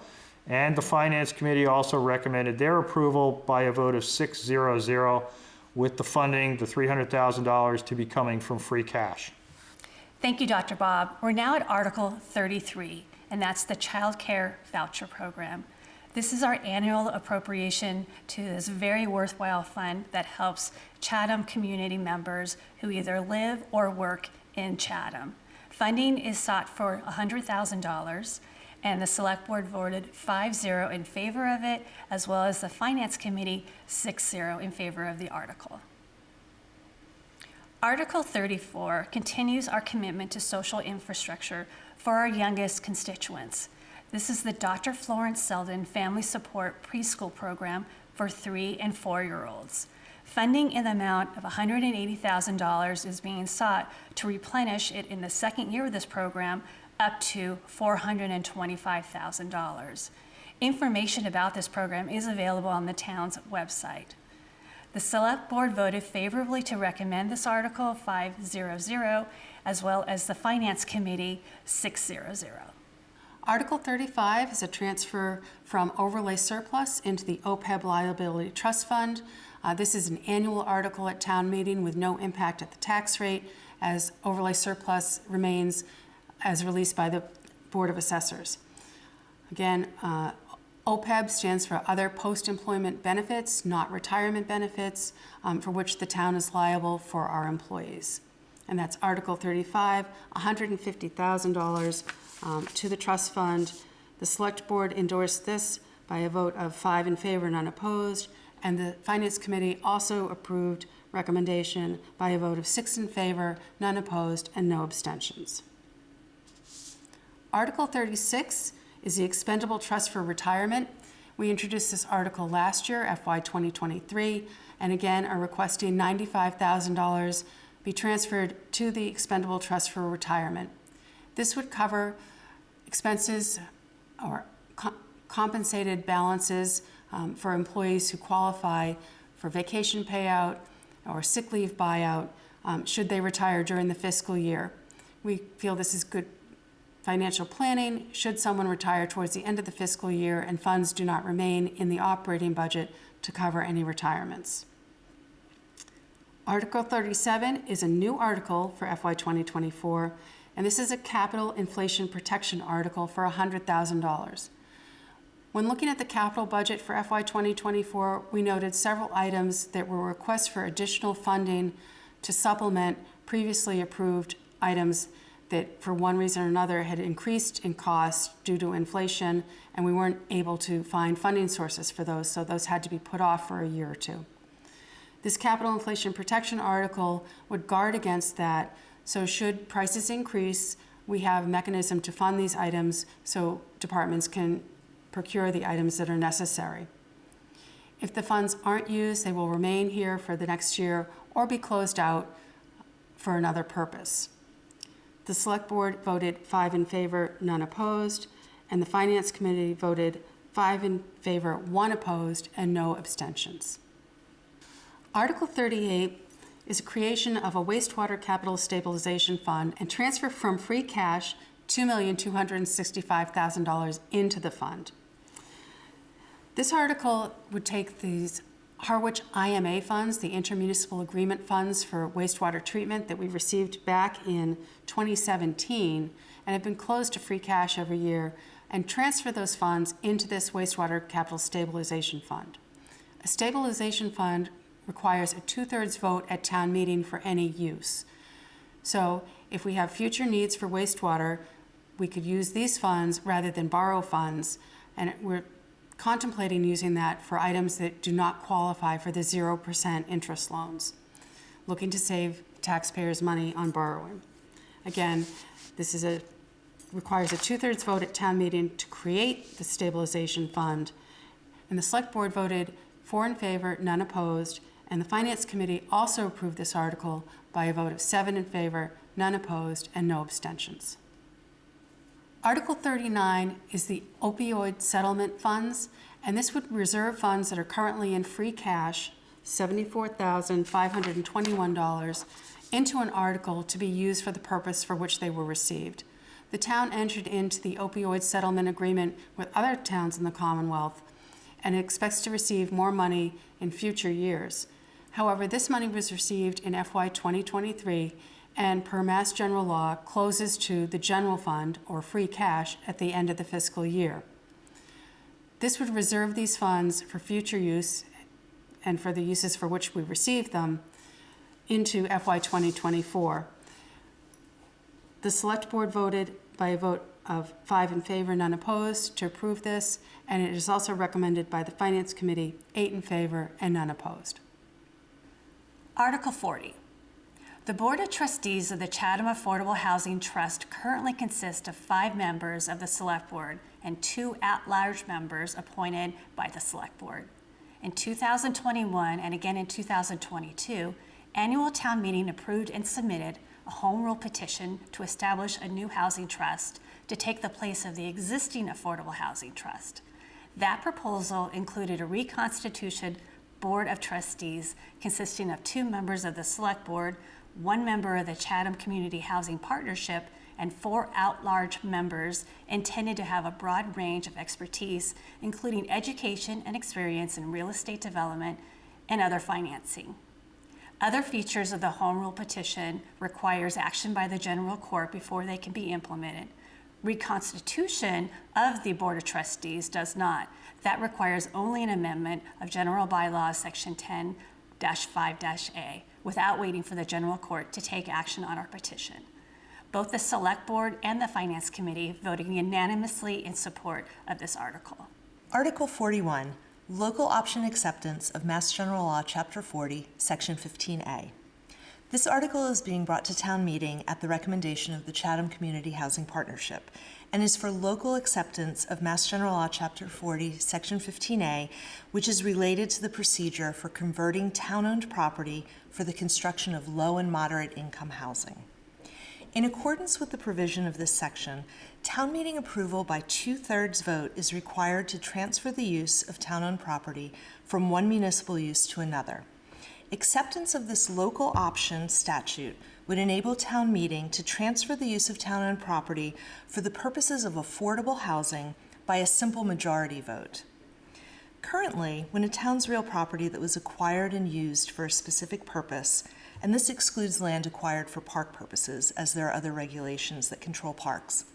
and the Finance Committee also recommended their approval by a vote of 6-0-0, with the funding, the $300,000, to be coming from free cash. Thank you, Dr. Bob. We're now at Article 33, and that's the Child Care Voucher Program. This is our annual appropriation to this very worthwhile fund that helps Chatham community members who either live or work in Chatham. Funding is sought for $100,000, and the Select Board voted 5-0 in favor of it, as well as the Finance Committee 6-0 in favor of the article. Article 34 continues our commitment to social infrastructure for our youngest constituents. This is the Dr. Florence Selden Family Support Preschool Program for 3- and 4-year-olds. Funding in the amount of $180,000 is being sought to replenish it in the second year of this program up to $425,000. Information about this program is available on the town's website. The Select Board voted favorably to recommend this article 5-0-0, as well as the Finance Committee 6-0-0. Article 35 is a transfer from overlay surplus into the OPEB liability trust fund. This is an annual article at town meeting with no impact at the tax rate, as overlay surplus remains as released by the Board of Assessors. Again, OPEB stands for Other Post-Employment Benefits, not retirement benefits, for which the town is liable for our employees. And that's Article 35, $150,000 to the trust fund. The Select Board endorsed this by a vote of 5 in favor, none opposed, and the Finance Committee also approved recommendation by a vote of 6 in favor, none opposed, and no abstentions. Article 36 is the Expendable Trust for Retirement. We introduced this article last year, FY 2023, and again are requesting $95,000 be transferred to the Expendable Trust for Retirement. This would cover expenses or compensated balances for employees who qualify for vacation payout or sick leave buyout should they retire during the fiscal year. We feel this is good financial planning should someone retire towards the end of the fiscal year and funds do not remain in the operating budget to cover any retirements. Article 37 is a new article for FY 2024, and this is a capital inflation protection article for $100,000. When looking at the capital budget for FY 2024, we noted several items that were requests for additional funding to supplement previously approved items that for one reason or another had increased in cost due to inflation, and we weren't able to find funding sources for those, so those had to be put off for a year or two. This capital inflation protection article would guard against that, so should prices increase, we have a mechanism to fund these items so departments can procure the items that are necessary. If the funds aren't used, they will remain here for the next year or be closed out for another purpose. The Select Board voted 5 in favor, none opposed, and the Finance Committee voted 5 in favor, 1 opposed, and no abstentions. Article 38 is a creation of a wastewater capital stabilization fund and transfer from free cash $2,265,000 into the fund. This article would take these Harwich IMA funds, the intermunicipal agreement funds for wastewater treatment that we received back in 2017 and have been closed to free cash every year, and transfer those funds into this wastewater capital stabilization fund. A stabilization fund requires a 2/3 vote at town meeting for any use. So if we have future needs for wastewater, we could use these funds rather than borrow funds, and we're contemplating using that for items that do not qualify for the 0% interest loans, looking to save taxpayers money on borrowing. Again, this requires a 2/3 vote at town meeting to create the stabilization fund, and the Select Board voted 4 in favor, none opposed, and the Finance Committee also approved this article by a vote of 7 in favor, none opposed, and no abstentions. Article 39 is the opioid settlement funds, and this would reserve funds that are currently in free cash, $74,521, into an article to be used for the purpose for which they were received. The town entered into the opioid settlement agreement with other towns in the Commonwealth and expects to receive more money in future years. However, this money was received in FY 2023 and per Mass General Law closes to the general fund or free cash at the end of the fiscal year. This would reserve these funds for future use and for the uses for which we received them into FY 2024. The Select Board voted by a vote of 5 in favor, none opposed, to approve this, and it is also recommended by the Finance Committee, 8 in favor and none opposed. Article 40. The Board of Trustees of the Chatham Affordable Housing Trust currently consists of 5 members of the Select Board and 2 at-large members appointed by the Select Board. In 2021 and again in 2022, annual town meeting approved and submitted a home rule petition to establish a new housing trust to take the place of the existing Affordable Housing Trust. That proposal included a reconstituted Board of Trustees consisting of 2 members of the Select Board, 1 member of the Chatham Community Housing Partnership, and 4 at-large members intended to have a broad range of expertise, including education and experience in real estate development and other financing. Other features of the Home Rule petition requires action by the General Court before they can be implemented. Reconstitution of the Board of Trustees does not. That requires only an amendment of General Bylaws Section 10-5-A without waiting for the General Court to take action on our petition. Both the Select Board and the Finance Committee voted unanimously in support of this article. Article 41, Local Option Acceptance of Mass General Law, Chapter 40, Section 15A. This article is being brought to town meeting at the recommendation of the Chatham Community Housing Partnership and is for local acceptance of Mass General Law, Chapter 40, Section 15A, which is related to the procedure for converting town-owned property for the construction of low and moderate income housing. In accordance with the provision of this section, town meeting approval by 2/3 vote is required to transfer the use of town-owned property from one municipal use to another. Acceptance of this local option statute would enable town meeting to transfer the use of town-owned property for the purposes of affordable housing by a simple majority vote. Currently, when a town's real property that was acquired and used for a specific purpose, and this excludes land acquired for park purposes, as there are other regulations that control parks,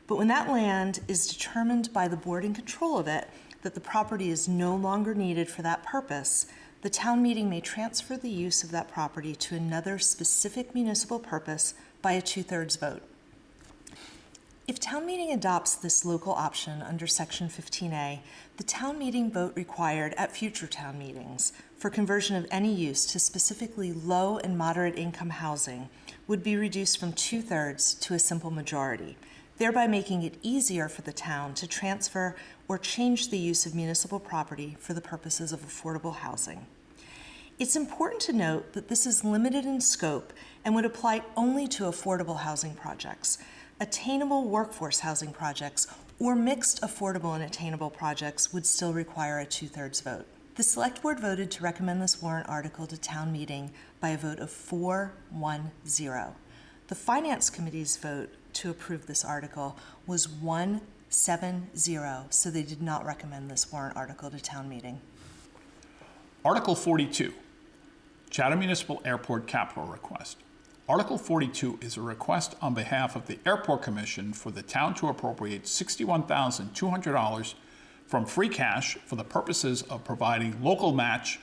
but when that land is determined by the board in control of it that the property is no longer needed for that purpose, the town meeting may transfer the use of that property to another specific municipal purpose by a 2/3 vote. If town meeting adopts this local option under Section 15A, the town meeting vote required at future town meetings for conversion of any use to specifically low and moderate income housing would be reduced from 2/3 to a simple majority, thereby making it easier for the town to transfer or change the use of municipal property for the purposes of affordable housing. It's important to note that this is limited in scope and would apply only to affordable housing projects. Attainable workforce housing projects or mixed affordable and attainable projects would still require a 2/3 vote. The Select Board voted to recommend this warrant article to town meeting by a vote of 4-1-0. The Finance Committee's vote to approve this article was 1-7-0, so they did not recommend this warrant article to town meeting. Article 42, Chatham Municipal Airport Capital Request. Article 42 is a request on behalf of the Airport Commission for the town to appropriate $61,200 from free cash for the purposes of providing local match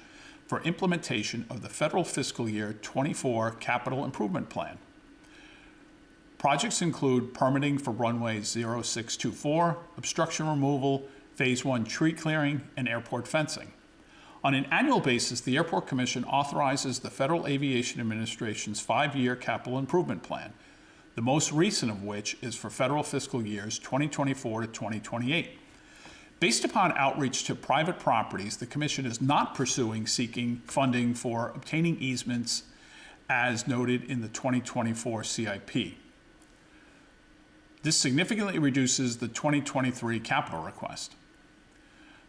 for implementation of the federal fiscal year 24 capital improvement plan. Projects include permitting for runway 0624, obstruction removal, Phase 1 tree clearing, and airport fencing. On an annual basis, the Airport Commission authorizes the Federal Aviation Administration's 5-year capital improvement plan, the most recent of which is for federal fiscal years 2024 to 2028. Based upon outreach to private properties, the Commission is not seeking funding for obtaining easements as noted in the 2024 CIP. This significantly reduces the 2023 capital request.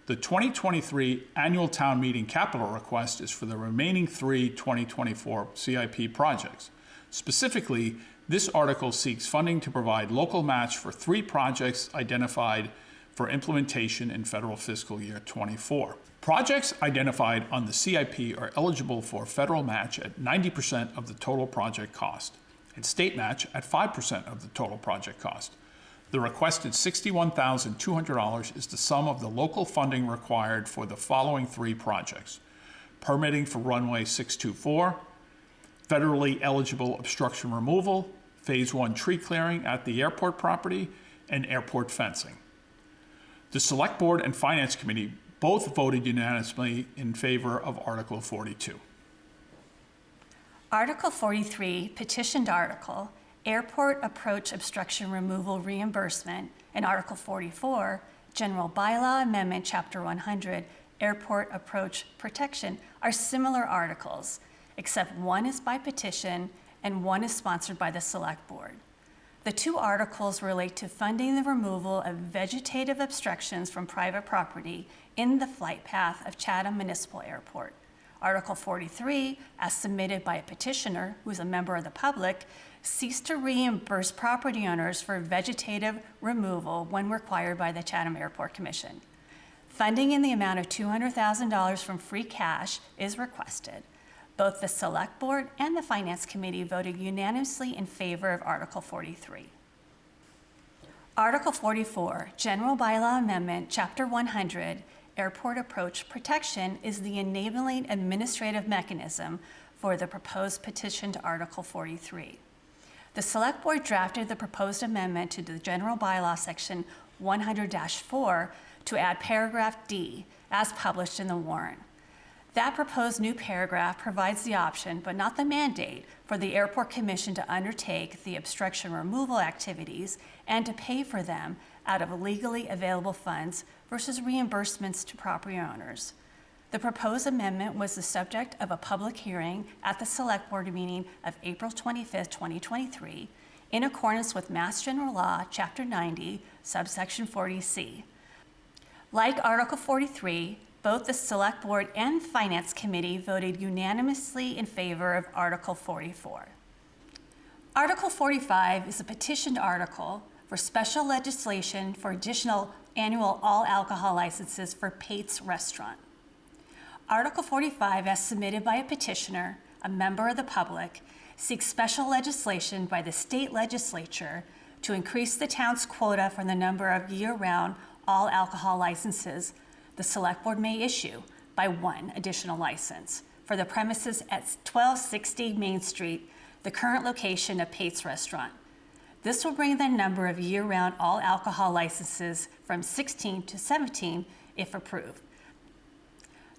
The 2023 annual town meeting capital request is for the remaining 3 2024 CIP projects. Specifically, this article seeks funding to provide local match for 3 projects identified for implementation in federal fiscal year 24. Projects identified on the CIP are eligible for federal match at 90% of the total project cost and state match at 5% of the total project cost. The requested $61,200 is the sum of the local funding required for the following 3 projects: permitting for runway 624, federally eligible obstruction removal, Phase 1 tree clearing at the airport property, and airport fencing. The Select Board and Finance Committee both voted unanimously in favor of Article 42. Article 43, petitioned article, Airport Approach Obstruction Removal Reimbursement, and Article 44, General Bylaw Amendment, Chapter 100, Airport Approach Protection, are similar articles, except one is by petition and one is sponsored by the Select Board. The 2 articles relate to funding the removal of vegetative obstructions from private property in the flight path of Chatham Municipal Airport. Article 43, as submitted by a petitioner who is a member of the public, cease to reimburse property owners for vegetative removal when required by the Chatham Airport Commission. Funding in the amount of $200,000 from free cash is requested. Both the Select Board and the Finance Committee voted unanimously in favor of Article 43. Article 44, General Bylaw Amendment, Chapter 100, Airport Approach Protection, is the enabling administrative mechanism for the proposed petition to Article 43. The Select Board drafted the proposed amendment to the General Bylaw Section 100-4 to add paragraph D as published in the warrant. That proposed new paragraph provides the option, but not the mandate, for the Airport Commission to undertake the obstruction removal activities and to pay for them out of legally available funds versus reimbursements to property owners. The proposed amendment was the subject of a public hearing at the Select Board meeting of April 25, 2023, in accordance with Mass General Law, Chapter 90, subsection 40C. Like Article 43, both the Select Board and Finance Committee voted unanimously in favor of Article 44. Article 45 is a petitioned article for special legislation for additional annual all-alcohol licenses for Pate's Restaurant. Article 45, as submitted by a petitioner, a member of the public, seeks special legislation by the state legislature to increase the town's quota for the number of year-round all-alcohol licenses the Select Board may issue by one additional license for the premises at 1260 Main Street, the current location of Pate's Restaurant. This will bring the number of year-round all-alcohol licenses from 16 to 17 if approved.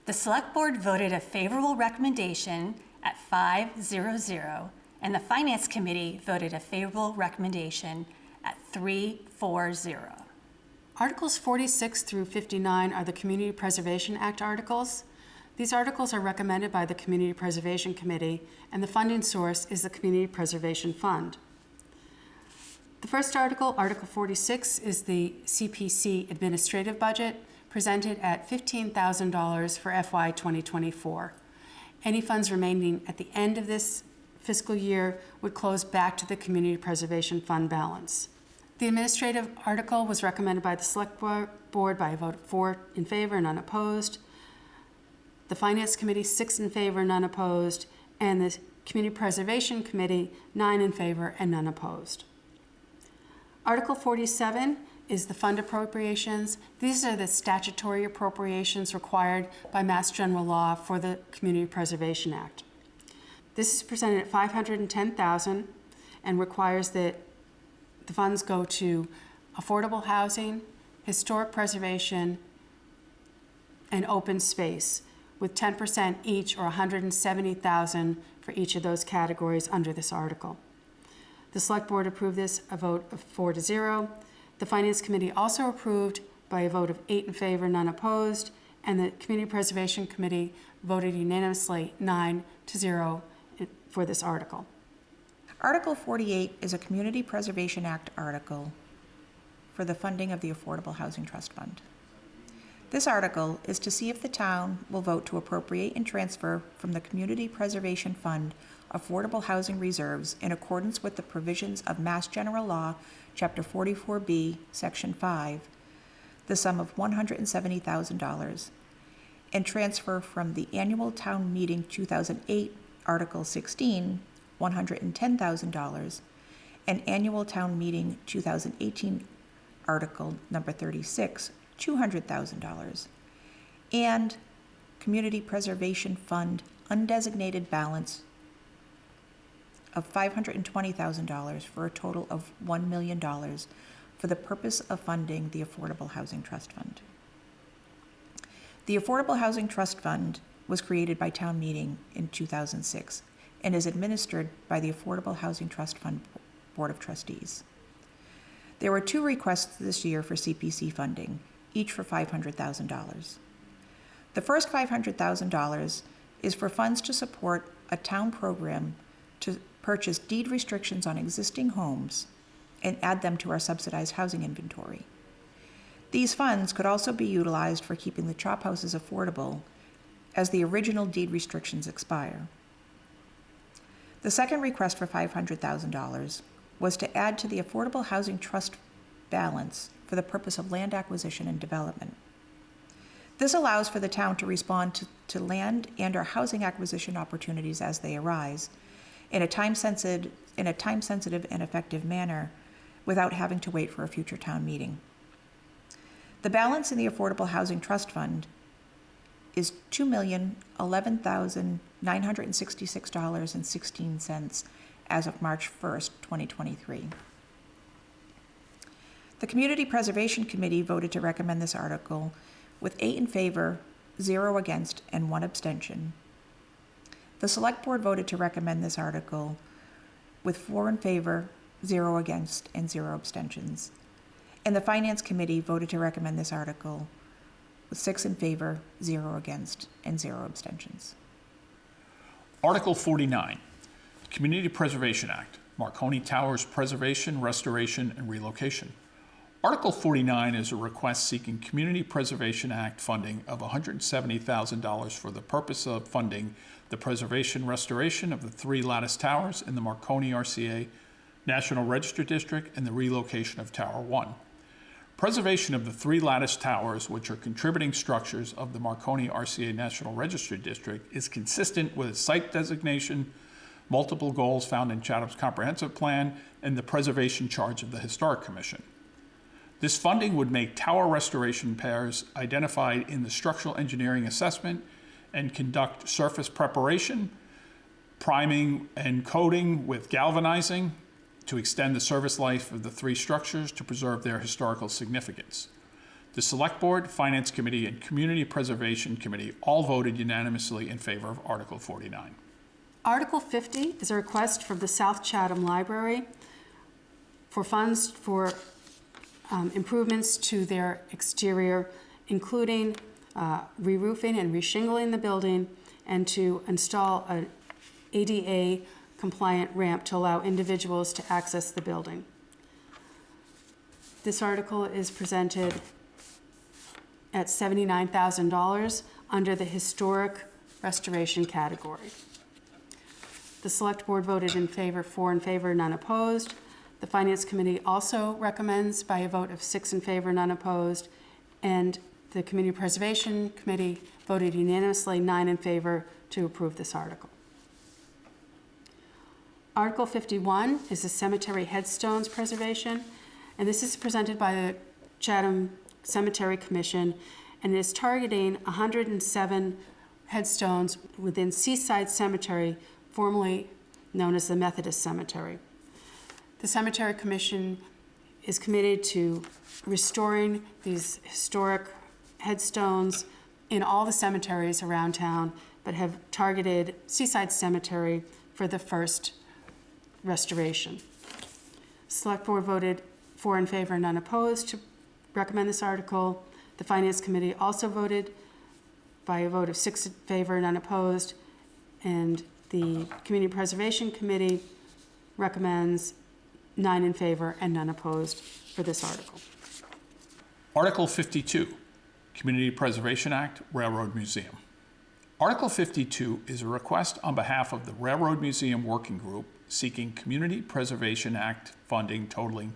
The Select Board voted a favorable recommendation at 5-0-0, and the Finance Committee voted a favorable recommendation at 3-4-0. Articles 46 through 59 are the Community Preservation Act articles. These articles are recommended by the Community Preservation Committee, and the funding source is the Community Preservation Fund. The first article, Article 46, is the CPC administrative budget, presented at $15,000 for FY 2024. Any funds remaining at the end of this fiscal year would close back to the Community Preservation Fund balance. The administrative article was recommended by the Select Board by a vote of 4 in favor and none opposed. The Finance Committee, 6 in favor, none opposed, and the Community Preservation Committee, 9 in favor and none opposed. Article 47 is the fund appropriations. These are the statutory appropriations required by Mass General Law for the Community Preservation Act. This is presented at $510,000 and requires that the funds go to affordable housing, historic preservation, and open space, with 10% each, or $170,000 for each of those categories under this article. The Select Board approved this a vote of 4-0. The Finance Committee also approved by a vote of 8 in favor, none opposed, and the Community Preservation Committee voted unanimously 9-0 for this article. Article 48 is a Community Preservation Act article for the funding of the Affordable Housing Trust Fund. This article is to see if the town will vote to appropriate and transfer from the Community Preservation Fund affordable housing reserves in accordance with the provisions of Mass General Law, Chapter 44B, Section 5, the sum of $170,000, and transfer from the Annual Town Meeting 2008, Article 16, $110,000, and Annual Town Meeting 2018, Article number 36, $200,000, and Community Preservation Fund undesignated balance of $520,000 for a total of $1 million for the purpose of funding the Affordable Housing Trust Fund. The Affordable Housing Trust Fund was created by town meeting in 2006 and is administered by the Affordable Housing Trust Fund Board of Trustees. There were 2 requests this year for CPC funding, each for $500,000. The first $500,000 is for funds to support a town program to purchase deed restrictions on existing homes and add them to our subsidized housing inventory. These funds could also be utilized for keeping the chop houses affordable as the original deed restrictions expire. The second request for $500,000 was to add to the Affordable Housing Trust balance for the purpose of land acquisition and development. This allows for the town to respond to land and/or housing acquisition opportunities as they arise in a time-sensitive and effective manner without having to wait for a future town meeting. The balance in the Affordable Housing Trust Fund is $2,011,966.16 as of March 1st, 2023. The Community Preservation Committee voted to recommend this article with 8 in favor, 0 against, and 1 abstention. The Select Board voted to recommend this article with 4 in favor, 0 against, and 0 abstentions. And the Finance Committee voted to recommend this article with 6 in favor, 0 against, and 0 abstentions. Article 49, Community Preservation Act, Marconi Towers Preservation, Restoration, and Relocation. Article 49 is a request seeking Community Preservation Act funding of $170,000 for the purpose of funding the preservation restoration of the 3 lattice towers in the Marconi RCA National Register District and the relocation of Tower 1. Preservation of the 3 lattice towers, which are contributing structures of the Marconi RCA National Register District, is consistent with its site designation, multiple goals found in Chatham's comprehensive plan, and the preservation charge of the Historic Commission. This funding would make tower restoration pairs identified in the structural engineering assessment and conduct surface preparation, priming and coating with galvanizing to extend the service life of the 3 structures to preserve their historical significance. The Select Board, Finance Committee, and Community Preservation Committee all voted unanimously in favor of Article 49. Article 50 is a request from the South Chatham Library for funds for improvements to their exterior, including re-roofing and re-shingling the building, and to install an ADA compliant ramp to allow individuals to access the building. This article is presented at $79,000 under the historic restoration category. The Select Board voted in favor, 4 in favor, none opposed. The Finance Committee also recommends by a vote of 6 in favor, none opposed, and the Community Preservation Committee voted unanimously, 9 in favor, to approve this article. Article 51 is the cemetery headstones preservation, and this is presented by the Chatham Cemetery Commission, and it is targeting 107 headstones within Seaside Cemetery, formerly known as the Methodist Cemetery. The Cemetery Commission is committed to restoring these historic headstones in all the cemeteries around town, but have targeted Seaside Cemetery for the first restoration. Select Board voted 4 in favor, none opposed to recommend this article. The Finance Committee also voted by a vote of 6 in favor, none opposed, and the Community Preservation Committee recommends 9 in favor and none opposed for this article. Article 52, Community Preservation Act, Railroad Museum. Article 52 is a request on behalf of the Railroad Museum Working Group seeking Community Preservation Act funding totaling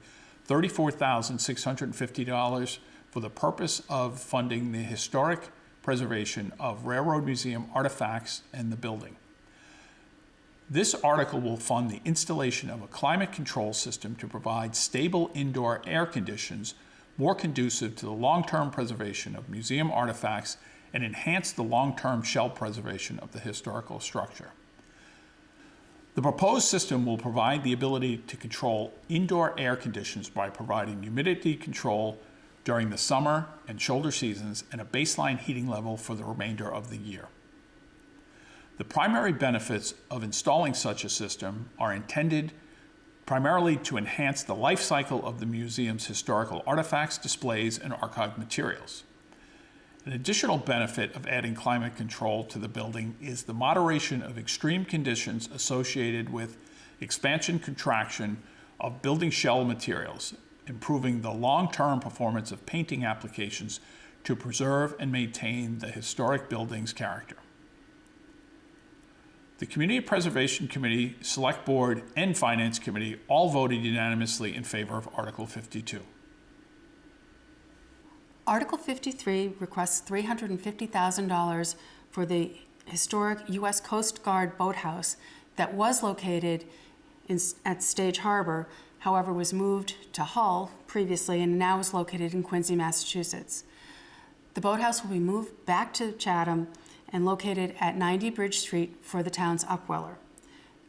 $34,650 for the purpose of funding the historic preservation of Railroad Museum artifacts and the building. This article will fund the installation of a climate control system to provide stable indoor air conditions more conducive to the long-term preservation of museum artifacts and enhance the long-term shell preservation of the historical structure. The proposed system will provide the ability to control indoor air conditions by providing humidity control during the summer and shoulder seasons and a baseline heating level for the remainder of the year. The primary benefits of installing such a system are intended primarily to enhance the life cycle of the museum's historical artifacts, displays, and archived materials. An additional benefit of adding climate control to the building is the moderation of extreme conditions associated with expansion-contraction of building shell materials, improving the long-term performance of painting applications to preserve and maintain the historic building's character. The Community Preservation Committee, Select Board, and Finance Committee all voted unanimously in favor of Article 52. Article 53 requests $350,000 for the historic U.S. Coast Guard boathouse that was located at Stage Harbor, however was moved to Hull previously and now is located in Quincy, Massachusetts. The boathouse will be moved back to Chatham and located at 90 Bridge Street for the town's upweller.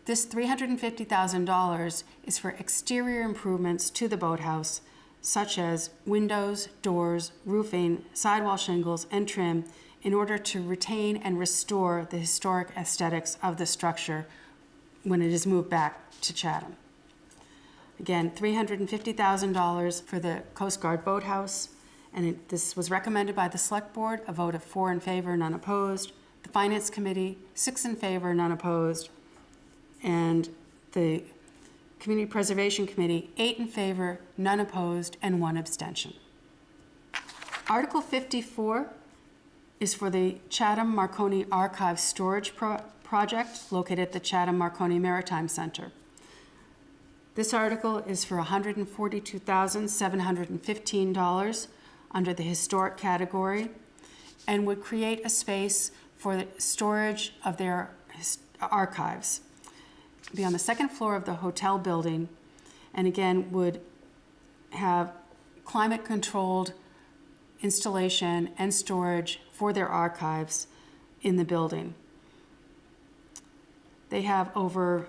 This $350,000 is for exterior improvements to the boathouse, such as windows, doors, roofing, sidewall shingles, and trim, in order to retain and restore the historic aesthetics of the structure when it is moved back to Chatham. Again, $350,000 for the Coast Guard boathouse, and this was recommended by the Select Board, a vote of 4 in favor, none opposed. The Finance Committee, 6 in favor, none opposed. And the Community Preservation Committee, 8 in favor, none opposed, and 1 abstention. Article 54 is for the Chatham Marconi Archive Storage Project located at the Chatham Marconi Maritime Center. This article is for $142,715 under the historic category and would create a space for the storage of their archives. It'd be on the second floor of the hotel building, and again would have climate-controlled installation and storage for their archives in the building. They have over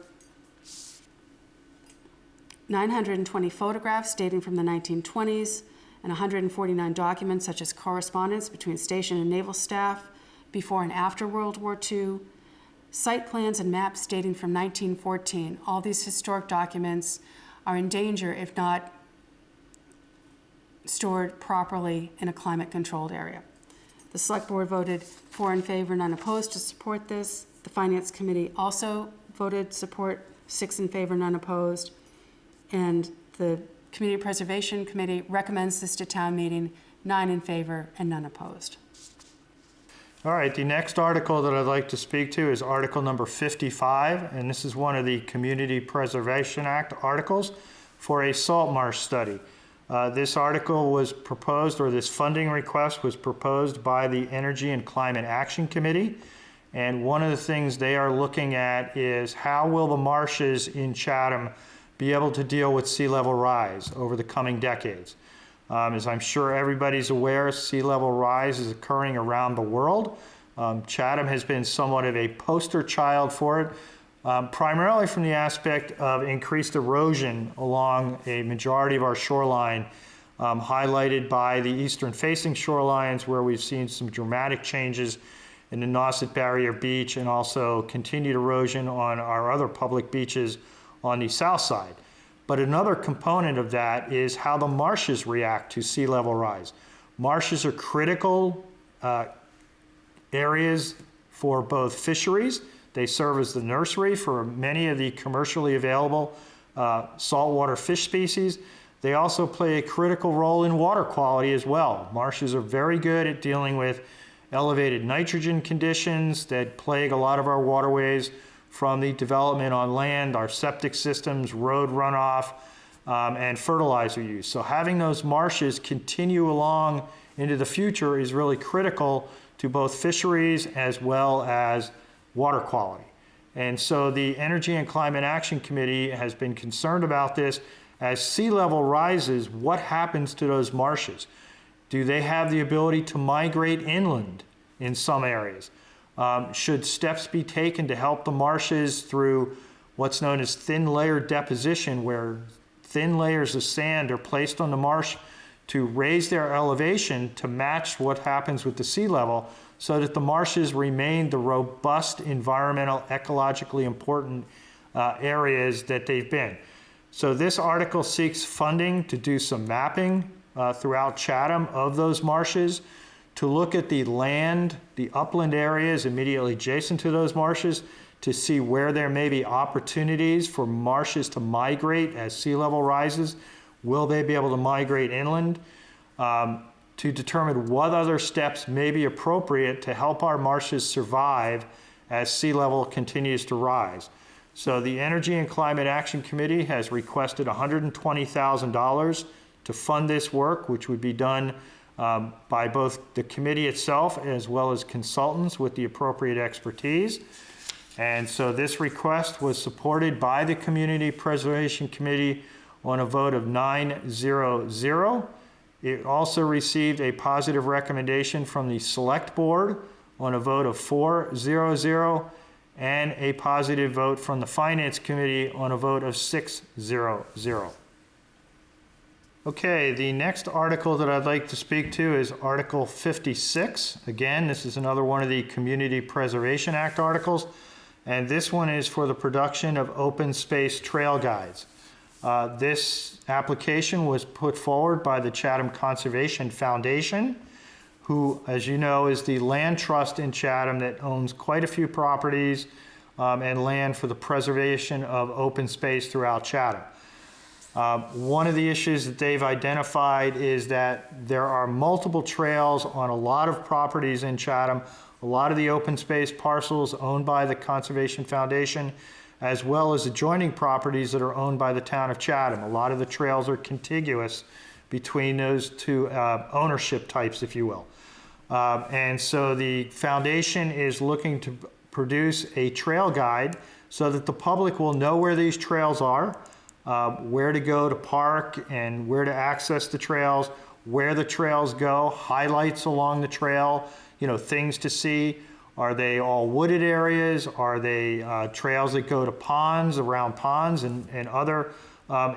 920 photographs dating from the 1920s and 149 documents such as correspondence between station and naval staff before and after World War II, site plans and maps dating from 1914. All these historic documents are in danger if not stored properly in a climate-controlled area. The Select Board voted 4 in favor, none opposed to support this. The Finance Committee also voted support, 6 in favor, none opposed. And the Community Preservation Committee recommends this to town meeting, 9 in favor and none opposed. All right, the next article that I'd like to speak to is Article number 55, and this is one of the Community Preservation Act articles for a salt marsh study. This article was proposed, or this funding request was proposed by the Energy and Climate Action Committee. And one of the things they are looking at is how will the marshes in Chatham be able to deal with sea level rise over the coming decades. As I'm sure everybody's aware, sea level rise is occurring around the world. Chatham has been somewhat of a poster child for it, primarily from the aspect of increased erosion along a majority of our shoreline, highlighted by the eastern facing shorelines where we've seen some dramatic changes in the Nauset Barrier Beach and also continued erosion on our other public beaches on the south side. But another component of that is how the marshes react to sea level rise. Marshes are critical areas for both fisheries. They serve as the nursery for many of the commercially available saltwater fish species. They also play a critical role in water quality as well. Marshes are very good at dealing with elevated nitrogen conditions that plague a lot of our waterways from the development on land, our septic systems, road runoff, and fertilizer use. So having those marshes continue along into the future is really critical to both fisheries as well as water quality. And so the Energy and Climate Action Committee has been concerned about this. As sea level rises, what happens to those marshes? Do they have the ability to migrate inland in some areas? Should steps be taken to help the marshes through what's known as thin layer deposition, where thin layers of sand are placed on the marsh to raise their elevation to match what happens with the sea level, so that the marshes remain the robust, environmental, ecologically important areas that they've been. So this article seeks funding to do some mapping throughout Chatham of those marshes, to look at the land, the upland areas immediately adjacent to those marshes, to see where there may be opportunities for marshes to migrate as sea level rises. Will they be able to migrate inland? To determine what other steps may be appropriate to help our marshes survive as sea level continues to rise. So the Energy and Climate Action Committee has requested $120,000 to fund this work, which would be done by both the committee itself as well as consultants with the appropriate expertise. And so this request was supported by the Community Preservation Committee on a vote of 9-0-0. It also received a positive recommendation from the Select Board on a vote of 4-0-0, and a positive vote from the Finance Committee on a vote of 6-0-0. Okay, the next article that I'd like to speak to is Article 56. Again, this is another one of the Community Preservation Act articles, and this one is for the production of open space trail guides. This application was put forward by the Chatham Conservation Foundation, who, as you know, is the land trust in Chatham that owns quite a few properties and land for the preservation of open space throughout Chatham. One of the issues that they've identified is that there are multiple trails on a lot of properties in Chatham, a lot of the open space parcels owned by the Conservation Foundation, as well as adjoining properties that are owned by the town of Chatham. A lot of the trails are contiguous between those two ownership types, if you will. And so the foundation is looking to produce a trail guide so that the public will know where these trails are, where to go to park and where to access the trails, where the trails go, highlights along the trail, you know, things to see. Are they all wooded areas? Are they trails that go to ponds, around ponds, and other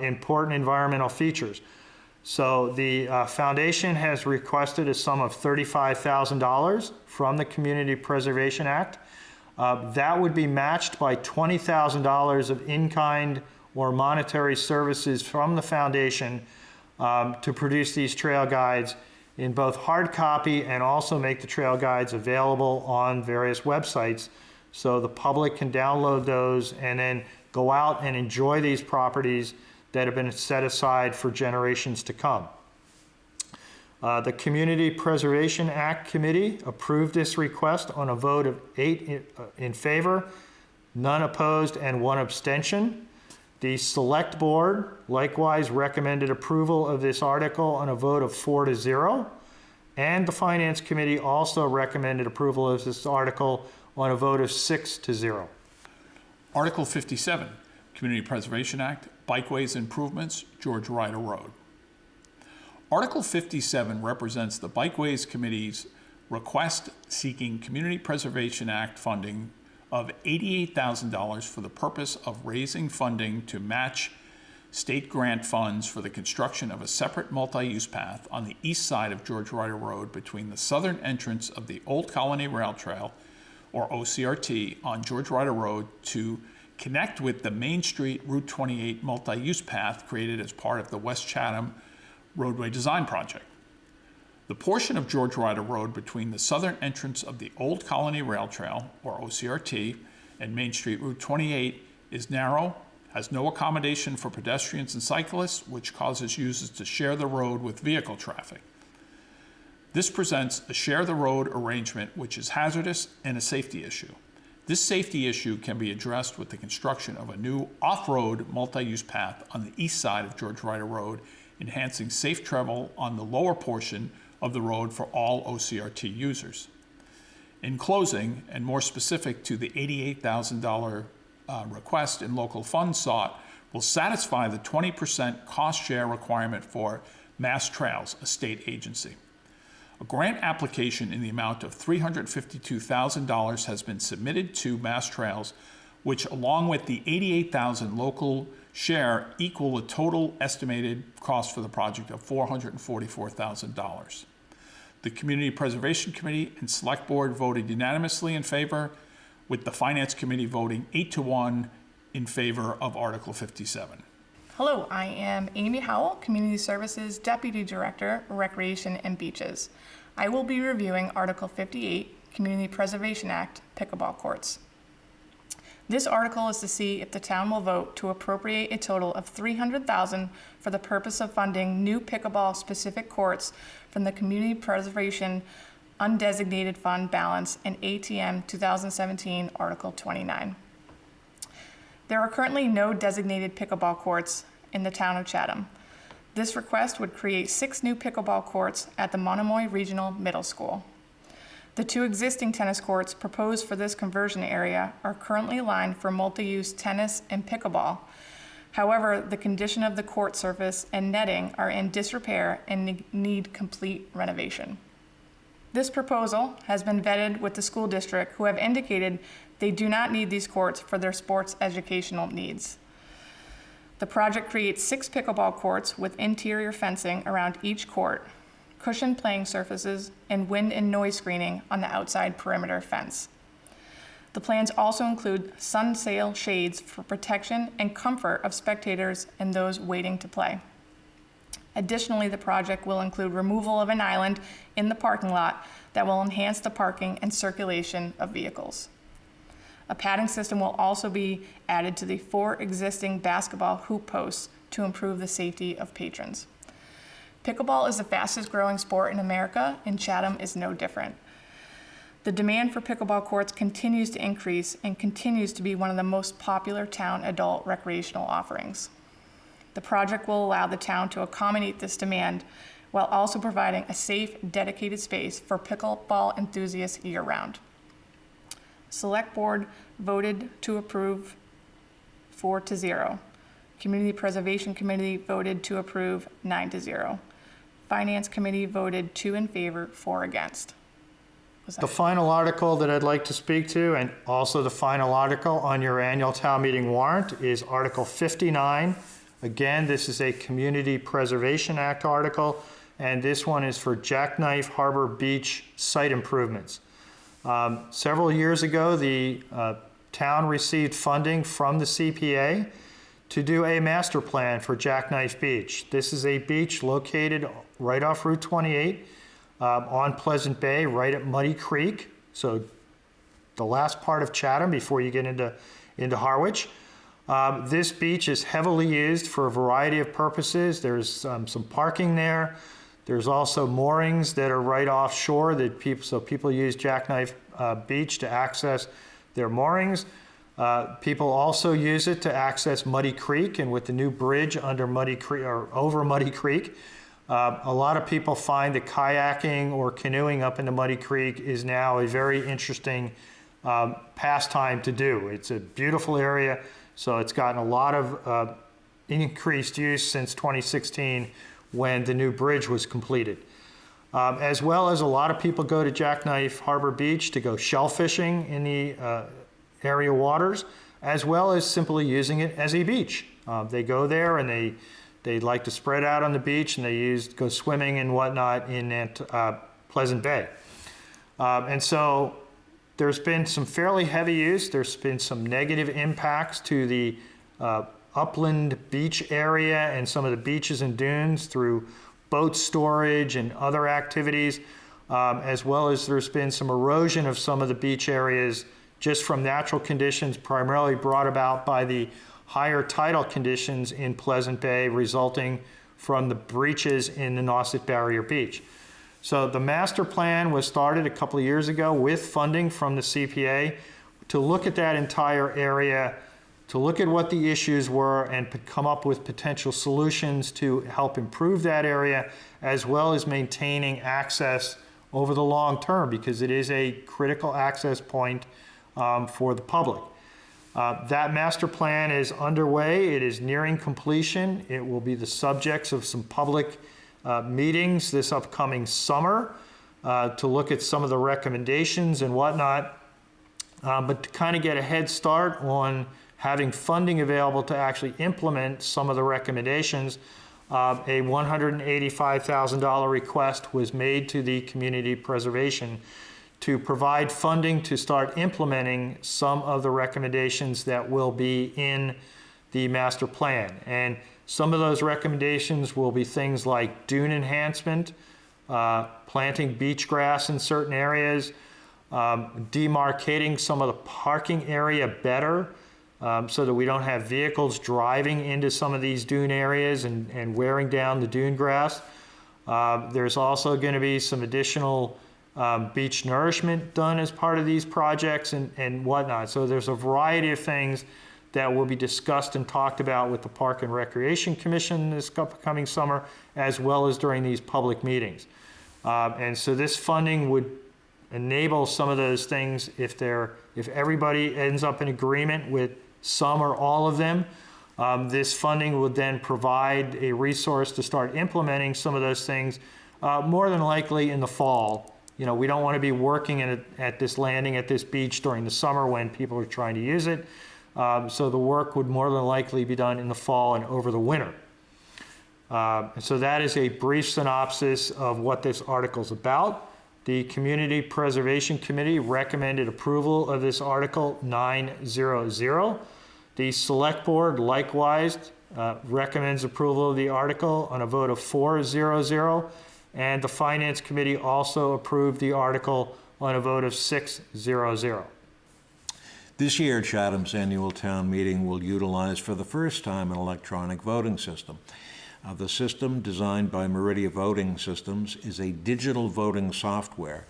important environmental features? So the foundation has requested a sum of $35,000 from the Community Preservation Act. That would be matched by $20,000 of in-kind or monetary services from the foundation to produce these trail guides in both hard copy and also make the trail guides available on various websites so the public can download those and then go out and enjoy these properties that have been set aside for generations to come. The Community Preservation Act Committee approved this request on a vote of 8 in favor, none opposed, and 1 abstention. The Select Board likewise recommended approval of this article on a vote of 4-0, and the Finance Committee also recommended approval of this article on a vote of 6-0. Article 57, Community Preservation Act, Bikeways Improvements, George Ryder Road. Article 57 represents the Bikeways Committee's request seeking Community Preservation Act funding of $88,000 for the purpose of raising funding to match state grant funds for the construction of a separate multi-use path on the east side of George Ryder Road between the southern entrance of the Old Colony Rail Trail, or OCRT, on George Ryder Road to connect with the Main Street Route 28 multi-use path created as part of the West Chatham Roadway Design Project. The portion of George Ryder Road between the southern entrance of the Old Colony Rail Trail, or OCRT, and Main Street Route 28 is narrow, has no accommodation for pedestrians and cyclists, which causes users to share the road with vehicle traffic. This presents a share the road arrangement which is hazardous and a safety issue. This safety issue can be addressed with the construction of a new off-road multi-use path on the east side of George Ryder Road, enhancing safe travel on the lower portion of the road for all OCRT users. In closing, and more specific to the $88,000 request in local funds sought, will satisfy the 20% cost share requirement for Mass Trails, a state agency. A grant application in the amount of $352,000 has been submitted to Mass Trails, which, along with the $88,000 local share, equal a total estimated cost for the project of $444,000. The Community Preservation Committee and Select Board voted unanimously in favor, with the Finance Committee voting 8-1 in favor of Article 57. Hello, I am Amy Howell, Community Services Deputy Director, Recreation and Beaches. I will be reviewing Article 58, Community Preservation Act, Pickleball Courts. This article is to see if the town will vote to appropriate a total of $300,000 for the purpose of funding new pickleball specific courts from the Community Preservation undesignated fund balance in A.T.M 2017 Article 29. There are currently no designated pickleball courts in the town of Chatham. This request would create 6 new pickleball courts at the Monomoy Regional Middle School. The 2 existing tennis courts proposed for this conversion area are currently lined for multi-use tennis and pickleball. However, the condition of the court surface and netting are in disrepair and need complete renovation. This proposal has been vetted with the school district, who have indicated they do not need these courts for their sports educational needs. The project creates 6 pickleball courts with interior fencing around each court, cushioned playing surfaces, and wind and noise screening on the outside perimeter fence. The plans also include sun sail shades for protection and comfort of spectators and those waiting to play. Additionally, the project will include removal of an island in the parking lot that will enhance the parking and circulation of vehicles. A padding system will also be added to the 4 existing basketball hoop posts to improve the safety of patrons. Pickleball is the fastest growing sport in America, and Chatham is no different. The demand for pickleball courts continues to increase and continues to be one of the most popular town adult recreational offerings. The project will allow the town to accommodate this demand while also providing a safe, dedicated space for pickleball enthusiasts year-round. Select Board voted to approve 4-0. Community Preservation Committee voted to approve 9-0. Finance Committee voted 2 in favor, 4 against. The final article that I'd like to speak to, and also the final article on your annual town meeting warrant, is Article 59. Again, this is a Community Preservation Act article, and this one is for Jackknife Harbor Beach site improvements. Several years ago, the town received funding from the CPA to do a master plan for Jackknife Beach. This is a beach located right off Route 28 on Pleasant Bay, right at Muddy Creek. So the last part of Chatham before you get into Harwich. This beach is heavily used for a variety of purposes. There's some parking there. There's also moorings that are right offshore that people use Jackknife Beach to access their moorings. People also use it to access Muddy Creek, and with the new bridge under Muddy Creek or over Muddy Creek, a lot of people find that kayaking or canoeing up into Muddy Creek is now a very interesting pastime to do. It's a beautiful area, so it's gotten a lot of increased use since 2016 when the new bridge was completed. As well as a lot of people go to Jackknife Harbor Beach to go shell fishing in the area waters, as well as simply using it as a beach. They go there and they like to spread out on the beach, and they go swimming and whatnot in Pleasant Bay. And so there's been some fairly heavy use. There's been some negative impacts to the upland beach area and some of the beaches and dunes through boat storage and other activities, as well as there's been some erosion of some of the beach areas just from natural conditions primarily brought about by the higher tidal conditions in Pleasant Bay resulting from the breaches in the Nauset Barrier Beach. So the master plan was started a couple of years ago with funding from the CPA to look at that entire area, to look at what the issues were and come up with potential solutions to help improve that area, as well as maintaining access over the long term, because it is a critical access point for the public. That master plan is underway. It is nearing completion. It will be the subjects of some public meetings this upcoming summer to look at some of the recommendations and whatnot. But to kind of get a head start on having funding available to actually implement some of the recommendations, a $185,000 request was made to the Community Preservation to provide funding to start implementing some of the recommendations that will be in the master plan. And some of those recommendations will be things like dune enhancement, planting beach grass in certain areas, demarcating some of the parking area better so that we don't have vehicles driving into some of these dune areas and wearing down the dune grass. There's also going to be some additional beach nourishment done as part of these projects and whatnot. So there's a variety of things that will be discussed and talked about with the Park and Recreation Commission this upcoming summer, as well as during these public meetings. And so this funding would enable some of those things if everybody ends up in agreement with some or all of them. This funding would then provide a resource to start implementing some of those things more than likely in the fall. You know, we don't want to be working at this landing at this beach during the summer when people are trying to use it. So the work would more than likely be done in the fall and over the winter. And so that is a brief synopsis of what this article is about. The Community Preservation Committee recommended approval of this Article 900. The Select Board likewise recommends approval of the article on a vote of 400, and the Finance Committee also approved the article on a vote of 600. This year, Chatham's annual town meeting will utilize for the first time an electronic voting system. The system, designed by Meridia Voting Systems, is a digital voting software.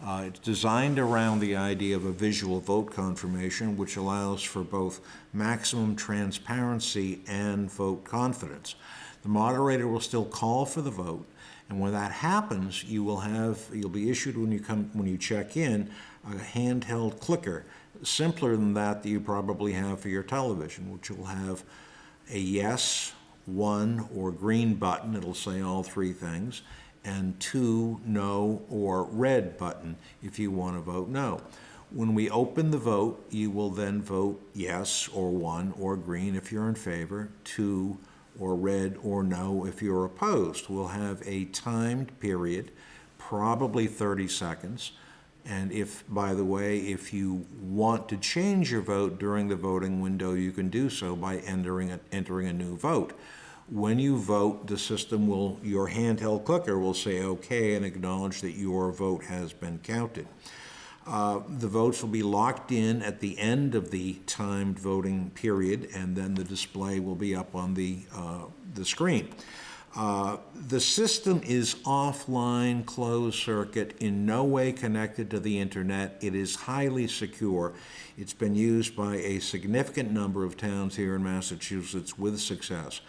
It's designed around the idea of a visual vote confirmation, which allows for both maximum transparency and vote confidence. The moderator will still call for the vote, and when that happens, you'll be issued when you check in a handheld clicker, simpler than that you probably have for your television, which will have a yes, one, or green button. It'll say all three things, and 2, no, or red button if you want to vote no. When we open the vote, you will then vote yes, or 1, or green if you're in favor, 2, or red, or no if you're opposed. We'll have a timed period, probably 30 seconds. And if you want to change your vote during the voting window, you can do so by entering a new vote. When you vote, your handheld clicker will say okay and acknowledge that your vote has been counted. The votes will be locked in at the end of the timed voting period, and then the display will be up on the screen. The system is offline, closed circuit, in no way connected to the internet. It is highly secure. It's been used by a significant number of towns here in Massachusetts with success.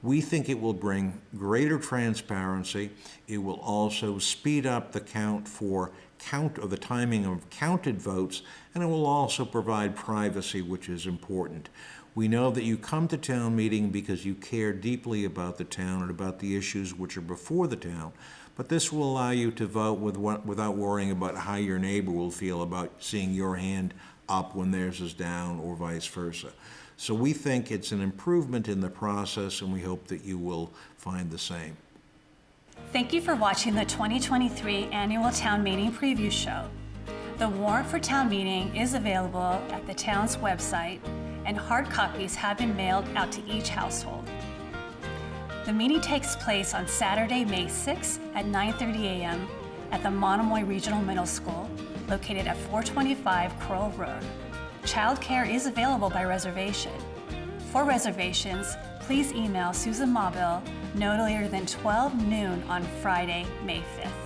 We think it will bring greater transparency. It will also speed up the the timing of counted votes, and it will also provide privacy, which is important. We know that you come to town meeting because you care deeply about the town and about the issues which are before the town, but this will allow you to vote without worrying about how your neighbor will feel about seeing your hand up when theirs is down, or vice versa. So we think it's an improvement in the process, and we hope that you will find the same. Thank you for watching the 2023 Annual Town Meeting Preview Show. The warrant for town meeting is available at the town's website, and hard copies have been mailed out to each household. The meeting takes place on Saturday, May 6th at 9:30 a.m. at the Monomoy Regional Middle School, located at 425 Crowell Road. Childcare is available by reservation. For reservations, please email Susan Maubil no later than 12 noon on Friday, May 5th.